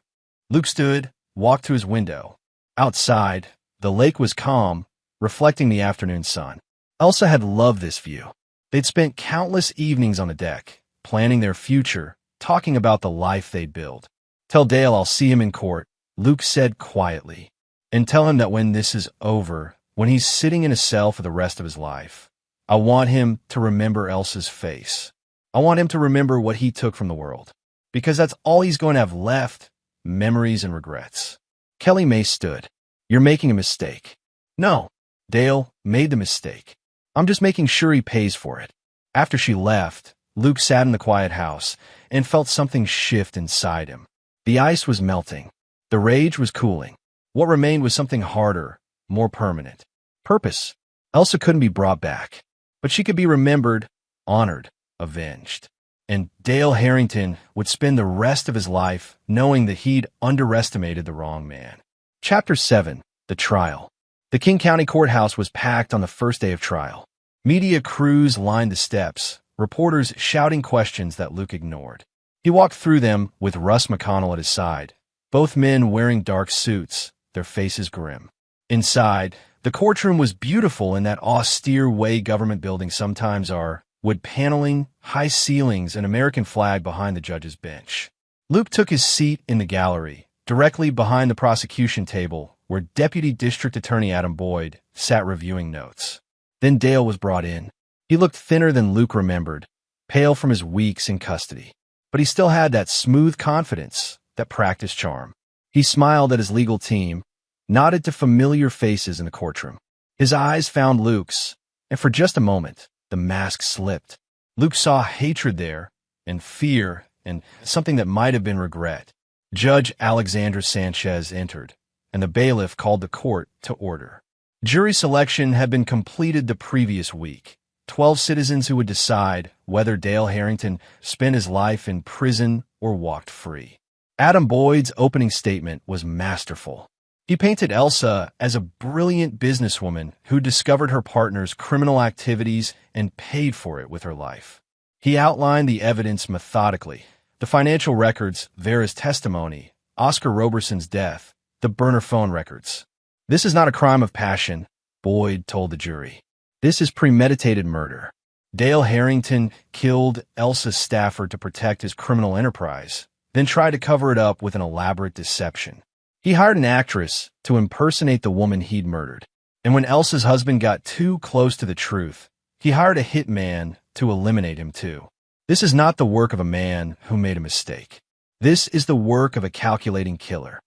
Luke stood, walked to his window. Outside, the lake was calm, reflecting the afternoon sun. Elsa had loved this view. They'd spent countless evenings on the deck, planning their future, talking about the life they'd build. "Tell Dale I'll see him in court," Luke said quietly. "And tell him that when this is over, when he's sitting in a cell for the rest of his life, I want him to remember Elsa's face. I want him to remember what he took from the world. Because that's all he's going to have left, memories and regrets." Kelly May stood. "You're making a mistake." "No, Dale made the mistake. I'm just making sure he pays for it." After she left, Luke sat in the quiet house and felt something shift inside him. The ice was melting. The rage was cooling. What remained was something harder, more permanent. Purpose. Elsa couldn't be brought back, but she could be remembered, honored, avenged. And Dale Harrington would spend the rest of his life knowing that he'd underestimated the wrong man. Chapter 7. The Trial. The King County Courthouse was packed on the first day of trial. Media crews lined the steps, reporters shouting questions that Luke ignored. He walked through them with Russ McConnell at his side, both men wearing dark suits, their faces grim. Inside, the courtroom was beautiful in that austere way government buildings sometimes are, wood paneling, high ceilings, and American flag behind the judge's bench. Luke took his seat in the gallery, directly behind the prosecution table, where Deputy District Attorney Adam Boyd sat reviewing notes. Then Dale was brought in. He looked thinner than Luke remembered, pale from his weeks in custody. But he still had that smooth confidence, that practiced charm. He smiled at his legal team, nodded to familiar faces in the courtroom. His eyes found Luke's, and for just a moment, the mask slipped. Luke saw hatred there, and fear, and something that might have been regret. Judge Alexandra Sanchez entered, and the bailiff called the court to order. Jury selection had been completed the previous week. 12 citizens who would decide whether Dale Harrington spent his life in prison or walked free. Adam Boyd's opening statement was masterful. He painted Elsa as a brilliant businesswoman who discovered her partner's criminal activities and paid for it with her life. He outlined the evidence methodically: the financial records, Vera's testimony, Oscar Roberson's death, the burner phone records. "This is not a crime of passion," Boyd told the jury. "This is premeditated murder. Dale Harrington killed Elsa Stafford to protect his criminal enterprise, then tried to cover it up with an elaborate deception. He hired an actress to impersonate the woman he'd murdered. And when Elsa's husband got too close to the truth, he hired a hitman to eliminate him too. This is not the work of a man who made a mistake. This is the work of a calculating killer."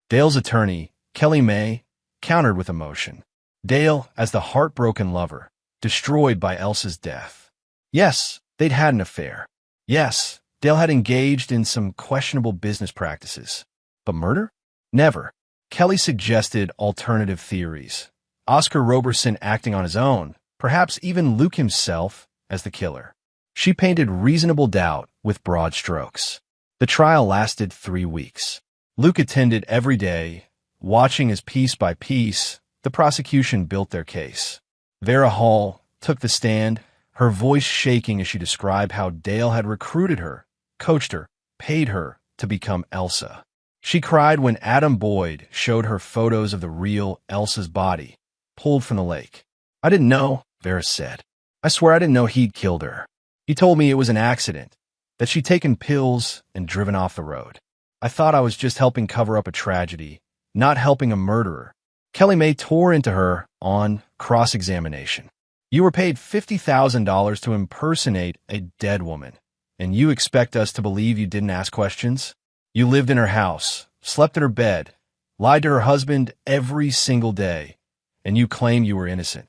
Dale's attorney, Kelly May, countered with emotion. Dale, as the heartbroken lover, destroyed by Elsa's death. Yes, they'd had an affair. Yes, Dale had engaged in some questionable business practices. But murder? Never. Kelly suggested alternative theories. Oscar Roberson acting on his own, perhaps even Luke himself as the killer. She painted reasonable doubt with broad strokes. The trial lasted 3 weeks. Luke attended every day, watching as piece by piece the prosecution built their case. Vera Hall took the stand, her voice shaking as she described how Dale had recruited her, coached her, paid her to become Elsa. She cried when Adam Boyd showed her photos of the real Elsa's body, pulled from the lake. "I didn't know," Vera said. "I swear I didn't know he'd killed her. He told me it was an accident, that she'd taken pills and driven off the road. I thought I was just helping cover up a tragedy, not helping a murderer." Kelly May tore into her on cross-examination. "You were paid $50,000 to impersonate a dead woman, and you expect us to believe you didn't ask questions? You lived in her house, slept in her bed, lied to her husband every single day, and you claim you were innocent."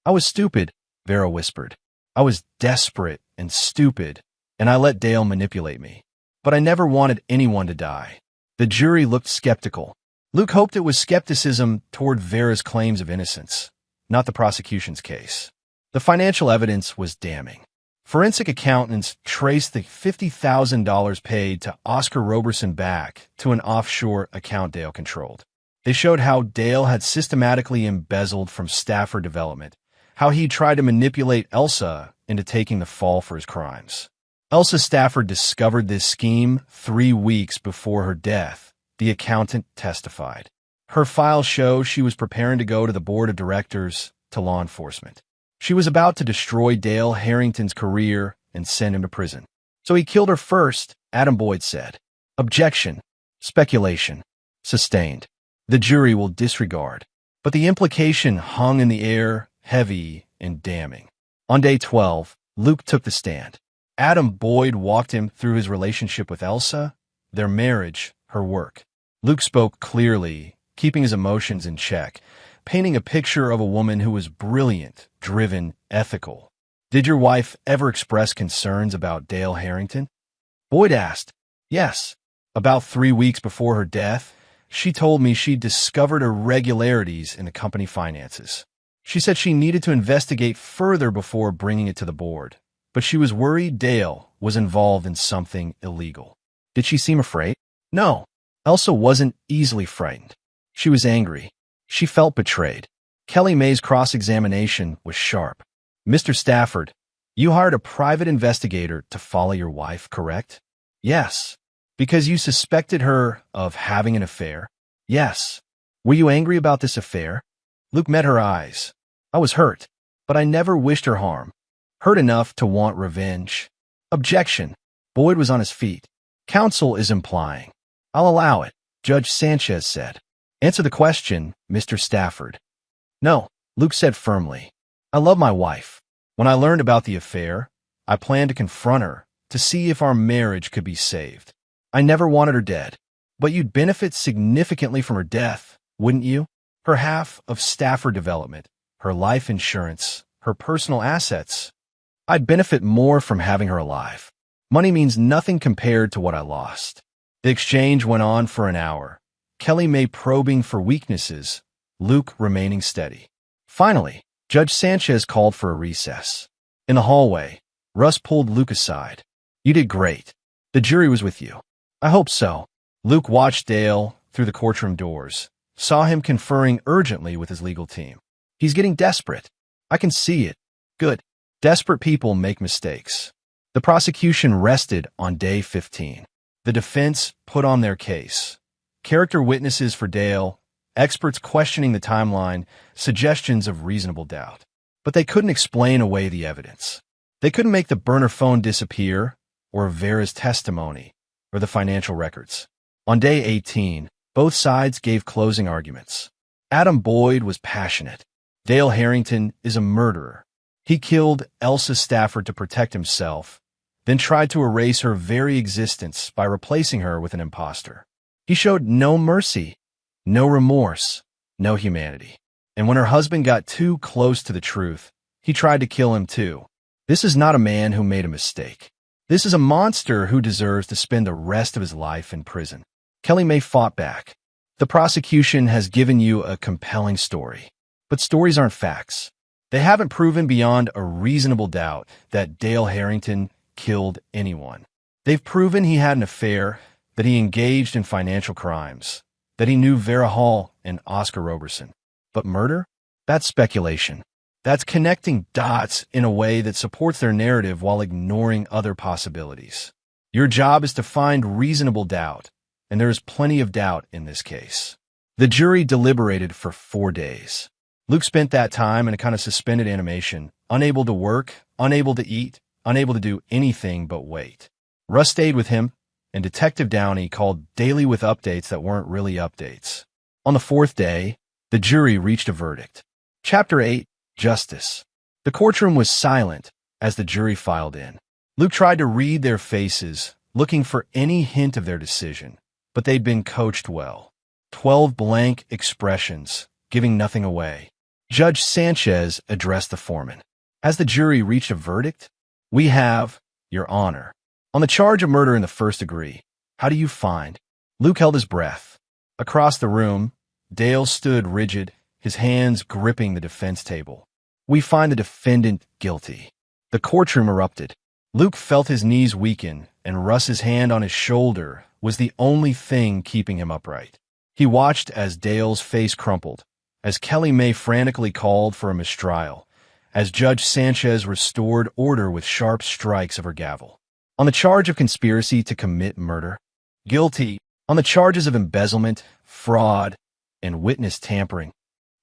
"I was stupid," Vera whispered. "I was desperate and stupid, and I let Dale manipulate me. But I never wanted anyone to die." The jury looked skeptical. Luke hoped it was skepticism toward Vera's claims of innocence, not the prosecution's case. The financial evidence was damning. Forensic accountants traced the $50,000 paid to Oscar Roberson back to an offshore account Dale controlled. They showed how Dale had systematically embezzled from Stafford Development, how he tried to manipulate Elsa into taking the fall for his crimes. Elsa Stafford discovered this scheme 3 weeks before her death, the accountant testified. Her files show she was preparing to go to the board of directors, to law enforcement. She was about to destroy Dale Harrington's career and send him to prison. "So he killed her first," Adam Boyd said. Objection. Speculation. Sustained. The jury will disregard. But the implication hung in the air, heavy and damning. On day 12, Luke took the stand. Adam Boyd walked him through his relationship with Elsa, their marriage, her work. Luke spoke clearly, keeping his emotions in check, painting a picture of a woman who was brilliant, driven, ethical. "Did your wife ever express concerns about Dale Harrington?" Boyd asked. "Yes. About 3 weeks before her death, she told me she'd discovered irregularities in the company finances. She said she needed to investigate further before bringing it to the board, but she was worried Dale was involved in something illegal." "Did she seem afraid?" "No. Elsa wasn't easily frightened. She was angry. She felt betrayed." Kelly May's cross-examination was sharp. "Mr. Stafford, you hired a private investigator to follow your wife, correct?" "Yes." "Because you suspected her of having an affair?" "Yes." "Were you angry about this affair?" Luke met her eyes. "I was hurt, but I never wished her harm. Hurt enough to want revenge." Objection. Boyd was on his feet. "Counsel is implying." "I'll allow it," Judge Sanchez said. "Answer the question, Mr. Stafford." "No," Luke said firmly. "I love my wife. When I learned about the affair, I planned to confront her to see if our marriage could be saved. I never wanted her dead. But you'd benefit significantly from her death, wouldn't you? Her half of Stafford Development, her life insurance, her personal assets. I'd benefit more from having her alive. Money means nothing compared to what I lost." The exchange went on for an hour. Kelly May probing for weaknesses, Luke remaining steady. Finally, Judge Sanchez called for a recess. In the hallway, Russ pulled Luke aside. "You did great. The jury was with you." "I hope so." Luke watched Dale through the courtroom doors, saw him conferring urgently with his legal team. "He's getting desperate. I can see it." "Good. Desperate people make mistakes." The prosecution rested on day 15. The defense put on their case. Character witnesses for Dale, experts questioning the timeline, suggestions of reasonable doubt. But they couldn't explain away the evidence. They couldn't make the burner phone disappear, or Vera's testimony, or the financial records. On day 18, both sides gave closing arguments. Adam Boyd was passionate. Dale Harrington is a murderer. He killed Elsa Stafford to protect himself, then tried to erase her very existence by replacing her with an imposter. He showed no mercy, no remorse, no humanity. And when her husband got too close to the truth, he tried to kill him too. This is not a man who made a mistake. This is a monster who deserves to spend the rest of his life in prison. Kelly May fought back. "The prosecution has given you a compelling story. But stories aren't facts. They haven't proven beyond a reasonable doubt that Dale Harrington killed anyone. They've proven he had an affair, that he engaged in financial crimes, that he knew Vera Hall and Oscar Roberson. But murder? That's speculation. That's connecting dots in a way that supports their narrative while ignoring other possibilities. Your job is to find reasonable doubt, and there is plenty of doubt in this case." The jury deliberated for 4 days. Luke spent that time in a kind of suspended animation, unable to work, unable to eat, unable to do anything but wait. Russ stayed with him, and Detective Downey called daily with updates that weren't really updates. On the 4th day, the jury reached a verdict. Chapter 8, Justice. The courtroom was silent as the jury filed in. Luke tried to read their faces, looking for any hint of their decision, but they'd been coached well. 12 blank expressions, giving nothing away. Judge Sanchez addressed the foreman. "As the jury reached a verdict, we have, Your Honor, on the charge of murder in the first degree, how do you find?" Luke held his breath. Across the room, Dale stood rigid, his hands gripping the defense table. "We find the defendant guilty." The courtroom erupted. Luke felt his knees weaken, and Russ's hand on his shoulder was the only thing keeping him upright. He watched as Dale's face crumpled, as Kelly May frantically called for a mistrial, as Judge Sanchez restored order with sharp strikes of her gavel. On the charge of conspiracy to commit murder, guilty. On the charges of embezzlement, fraud, and witness tampering,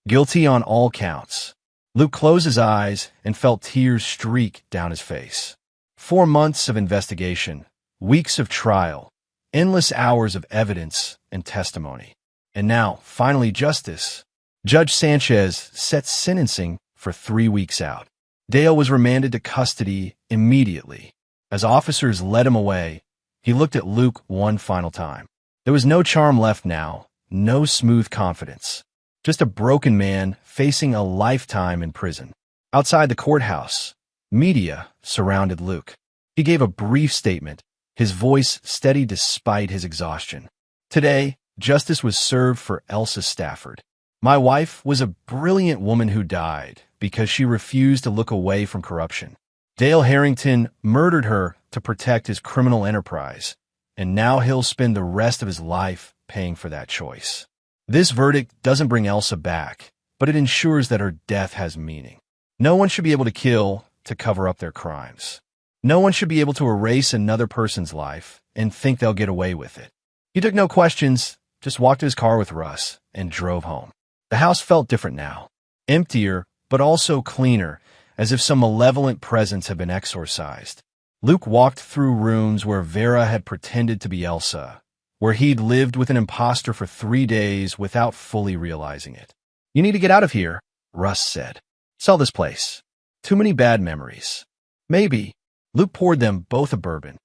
guilty on all counts. Luke closed his eyes and felt tears streak down his face. 4 months of investigation, weeks of trial, endless hours of evidence and testimony. And now, finally, justice. Judge Sanchez set sentencing for 3 weeks out. Dale was remanded to custody immediately. As officers led him away, he looked at Luke one final time. There was no charm left now, no smooth confidence. Just a broken man facing a lifetime in prison. Outside the courthouse, media surrounded Luke. He gave a brief statement, his voice steady despite his exhaustion. "Today, justice was served for Elsa Stafford. My wife was a brilliant woman who died because she refused to look away from corruption. Dale Harrington murdered her to protect his criminal enterprise, and now he'll spend the rest of his life paying for that choice. This verdict doesn't bring Elsa back, but it ensures that her death has meaning. No one should be able to kill to cover up their crimes. No one should be able to erase another person's life and think they'll get away with it." He took no questions, just walked to his car with Russ and drove home. The house felt different now, emptier, but also cleaner, as if some malevolent presence had been exorcised. Luke walked through rooms where Vera had pretended to be Elsa, where he'd lived with an imposter for 3 days without fully realizing it. "You need to get out of here," Russ said. "Sell this place. Too many bad memories." "Maybe." Luke poured them both a bourbon.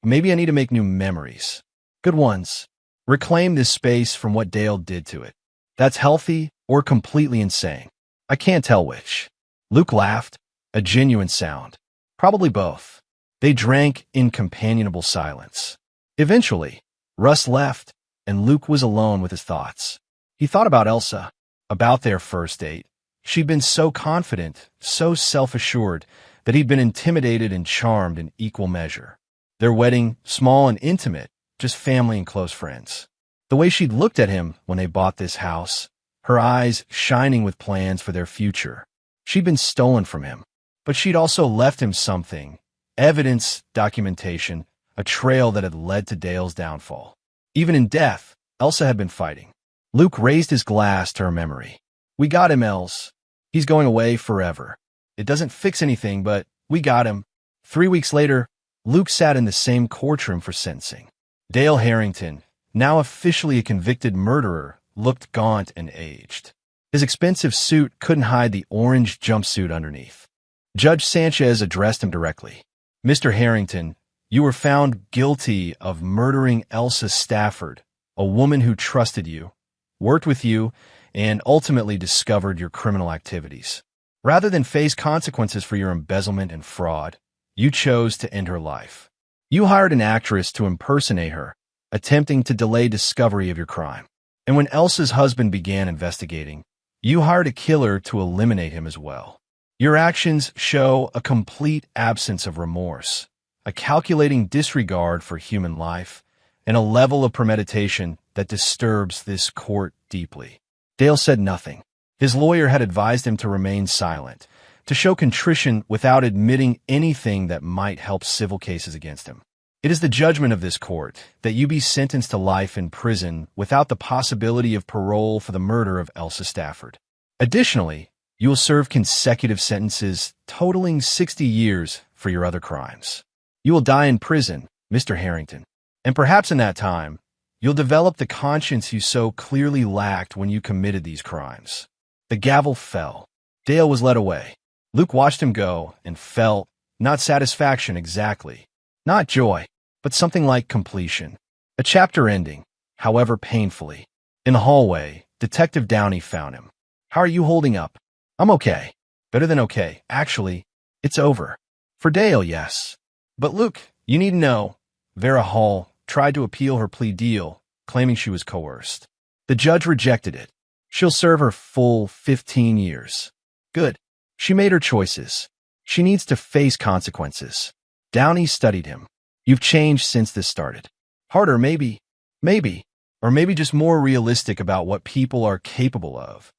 Maybe I need to make new memories. Good ones. Reclaim this space from what Dale did to it. That's healthy or completely insane. I can't tell which." Luke laughed, a genuine sound. Probably both. They drank in companionable silence. Eventually, Russ left, and Luke was alone with his thoughts. He thought about Elsa, about their first date. She'd been so confident, so self-assured, that he'd been intimidated and charmed in equal measure. Their wedding, small and intimate, just family and close friends. The way she'd looked at him when they bought this house, her eyes shining with plans for their future. She'd been stolen from him, but she'd also left him something, evidence, documentation, a trail that had led to Dale's downfall. Even in death, Elsa had been fighting. Luke raised his glass to her memory. We got him, Els. He's going away forever. It doesn't fix anything, but we got him. 3 weeks later, Luke sat in the same courtroom for sentencing. Dale Harrington, now officially a convicted murderer, looked gaunt and aged. His expensive suit couldn't hide the orange jumpsuit underneath. Judge Sanchez addressed him directly. Mr. Harrington, you were found guilty of murdering Elsa Stafford, a woman who trusted you, worked with you, and ultimately discovered your criminal activities. Rather than face consequences for your embezzlement and fraud, you chose to end her life. You hired an actress to impersonate her, attempting to delay discovery of your crime. And when Elsa's husband began investigating, you hired a killer to eliminate him as well. Your actions show a complete absence of remorse, a calculating disregard for human life, and a level of premeditation that disturbs this court deeply. Dale said nothing. His lawyer had advised him to remain silent, to show contrition without admitting anything that might help civil cases against him. It is the judgment of this court that you be sentenced to life in prison without the possibility of parole for the murder of Elsa Stafford. Additionally, you will serve consecutive sentences totaling 60 years for your other crimes. You will die in prison, Mr. Harrington, and perhaps in that time, you'll develop the conscience you so clearly lacked when you committed these crimes. The gavel fell. Dale was led away. Luke watched him go and felt, not satisfaction exactly, not joy, but something like completion. A chapter ending, however painfully. In the hallway, Detective Downey found him. How are you holding up? I'm okay. Better than okay. Actually, it's over. For Dale, yes. But Luke, you need to know, Vera Hall tried to appeal her plea deal, claiming she was coerced. The judge rejected it. She'll serve her full 15 years. Good. She made her choices. She needs to face consequences. Downey studied him. You've changed since this started. Harder, maybe. Maybe. Or maybe just more realistic about what people are capable of.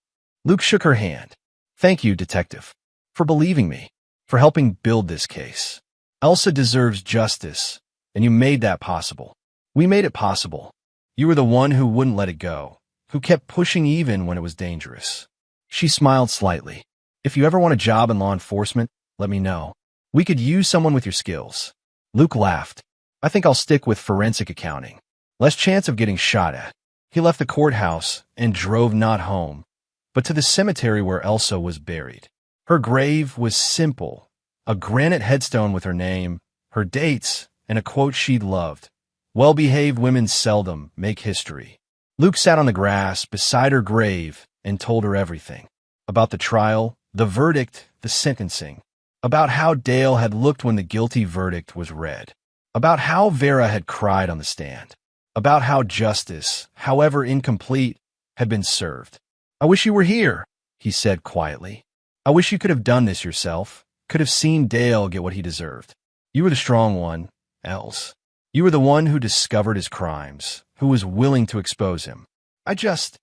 Luke shook her hand. Thank you, Detective, for believing me, for helping build this case. Elsa deserves justice, and you made that possible. We made it possible. You were the one who wouldn't let it go, who kept pushing even when it was dangerous. She smiled slightly. If you ever want a job in law enforcement, let me know. We could use someone with your skills. Luke laughed. I think I'll stick with forensic accounting. Less chance of getting shot at. He left the courthouse and drove not home, but to the cemetery where Elsa was buried. Her grave was simple, a granite headstone with her name, her dates, and a quote she'd loved. Well-behaved women seldom make history. Luke sat on the grass beside her grave and told her everything. About the trial, the verdict, the sentencing. About how Dale had looked when the guilty verdict was read. About how Vera had cried on the stand. About how justice, however incomplete, had been served. I wish you were here, he said quietly. I wish you could have done this yourself, could have seen Dale get what he deserved. You were the strong one, Els. You were the one who discovered his crimes, who was willing to expose him. I just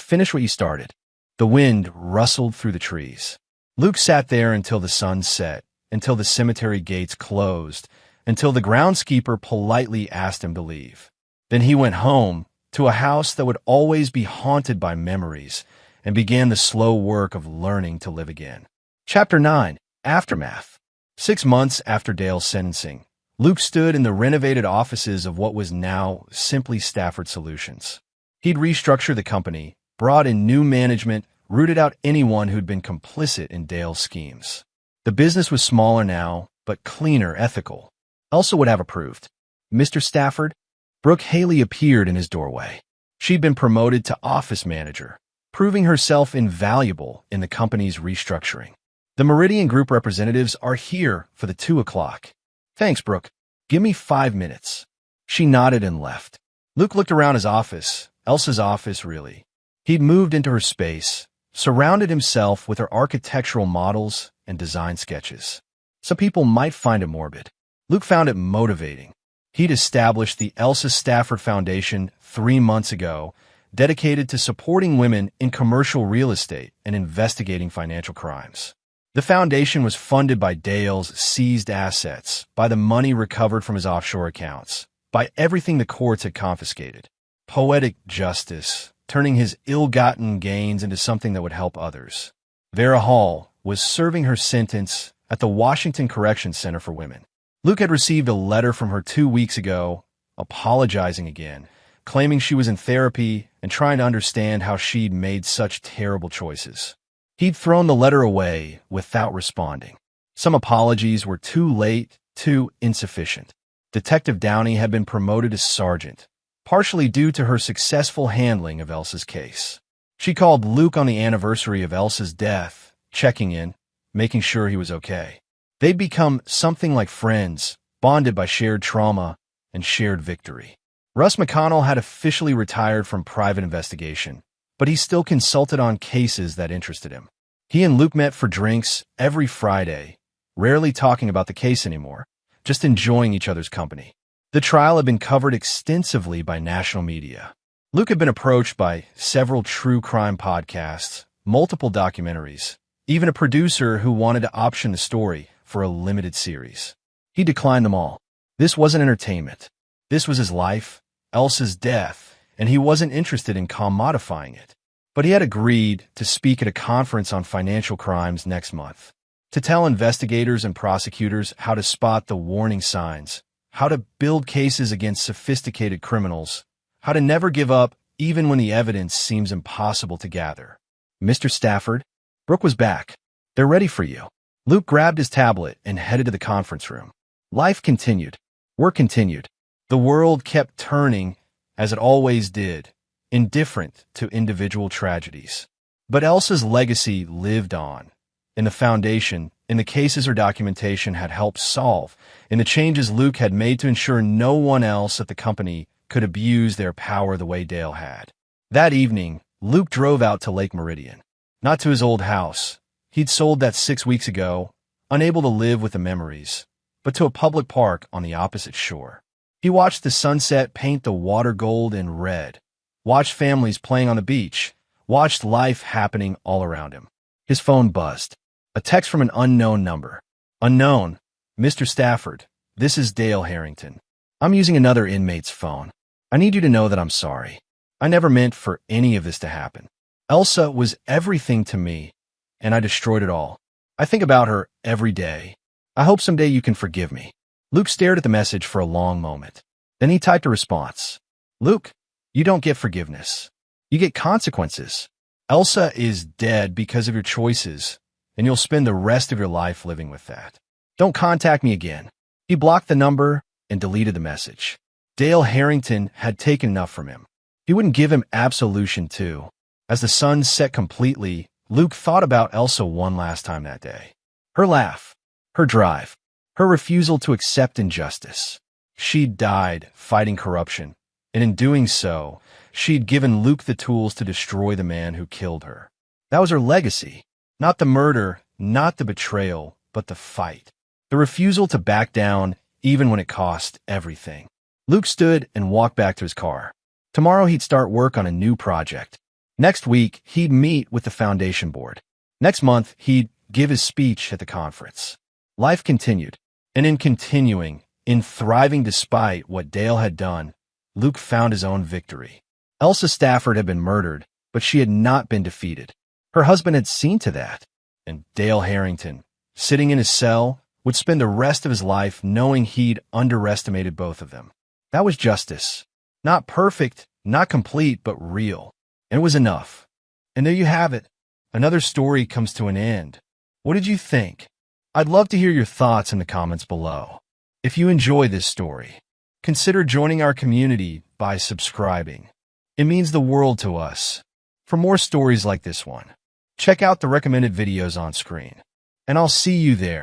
finished what you started. The wind rustled through the trees. Luke sat there until the sun set, until the cemetery gates closed, until the groundskeeper politely asked him to leave. Then he went home, to a house that would always be haunted by memories, and began the slow work of learning to live again. Chapter 9. Aftermath. 6 months after Dale's sentencing, Luke stood in the renovated offices of what was now simply Stafford Solutions. He'd restructured the company, brought in new management, rooted out anyone who'd been complicit in Dale's schemes. The business was smaller now, but cleaner, ethical. Elsa would have approved. Mr. Stafford? Brooke Haley appeared in his doorway. She'd been promoted to office manager, proving herself invaluable in the company's restructuring. The Meridian Group representatives are here for the 2 o'clock. Thanks, Brooke. Give me 5 minutes. She nodded and left. Luke looked around his office, Elsa's office really. He'd moved into her space, surrounded himself with her architectural models and design sketches. Some people might find it morbid. Luke found it motivating. He'd established the Elsa Stafford Foundation 3 months ago, dedicated to supporting women in commercial real estate and investigating financial crimes. The foundation was funded by Dale's seized assets, by the money recovered from his offshore accounts, by everything the courts had confiscated. Poetic justice, turning his ill-gotten gains into something that would help others. Vera Hall was serving her sentence at the Washington Correction Center for Women. Luke had received a letter from her 2 weeks ago, apologizing again, claiming she was in therapy and trying to understand how she'd made such terrible choices. He'd thrown the letter away without responding. Some apologies were too late, too insufficient. Detective Downey had been promoted to sergeant, partially due to her successful handling of Elsa's case. She called Luke on the anniversary of Elsa's death, checking in, making sure he was okay. They'd become something like friends, bonded by shared trauma and shared victory. Russ McConnell had officially retired from private investigation, but he still consulted on cases that interested him. He and Luke met for drinks every Friday, rarely talking about the case anymore, just enjoying each other's company. The trial had been covered extensively by national media. Luke had been approached by several true crime podcasts, multiple documentaries, even a producer who wanted to option the story for a limited series. He declined them all. This wasn't entertainment. This was his life, Elsa's death, and he wasn't interested in commodifying it. But he had agreed to speak at a conference on financial crimes next month, to tell investigators and prosecutors how to spot the warning signs, how to build cases against sophisticated criminals, how to never give up even when the evidence seems impossible to gather. Mr. Stafford, Brooke was back. They're ready for you. Luke grabbed his tablet and headed to the conference room. Life continued. Work continued. The world kept turning, as it always did, indifferent to individual tragedies. But Elsa's legacy lived on. In the foundation, in the cases her documentation had helped solve, in the changes Luke had made to ensure no one else at the company could abuse their power the way Dale had. That evening, Luke drove out to Lake Meridian. Not to his old house. He'd sold that 6 weeks ago, unable to live with the memories, but to a public park on the opposite shore. He watched the sunset paint the water gold and red, watched families playing on the beach, watched life happening all around him. His phone buzzed. A text from an unknown number. Unknown. Mr. Stafford, this is Dale Harrington. I'm using another inmate's phone. I need you to know that I'm sorry. I never meant for any of this to happen. Elsa was everything to me, and I destroyed it all. I think about her every day. I hope someday you can forgive me. Luke stared at the message for a long moment. Then he typed a response. Luke, you don't get forgiveness. You get consequences. Elsa is dead because of your choices, and you'll spend the rest of your life living with that. Don't contact me again. He blocked the number and deleted the message. Dale Harrington had taken enough from him. He wouldn't give him absolution too. As the sun set completely, Luke thought about Elsa one last time that day. Her laugh, her drive, her refusal to accept injustice. She'd died fighting corruption, and in doing so, she'd given Luke the tools to destroy the man who killed her. That was her legacy. Not the murder, not the betrayal, but the fight. The refusal to back down, even when it cost everything. Luke stood and walked back to his car. Tomorrow he'd start work on a new project. Next week, he'd meet with the foundation board. Next month, he'd give his speech at the conference. Life continued. And in continuing, in thriving despite what Dale had done, Luke found his own victory. Elsa Stafford had been murdered, but she had not been defeated. Her husband had seen to that. And Dale Harrington, sitting in his cell, would spend the rest of his life knowing he'd underestimated both of them. That was justice. Not perfect, not complete, but real. And it was enough. And there you have it. Another story comes to an end. What did you think? I'd love to hear your thoughts in the comments below. If you enjoy this story, consider joining our community by subscribing. It means the world to us. For more stories like this one, check out the recommended videos on screen. And I'll see you there.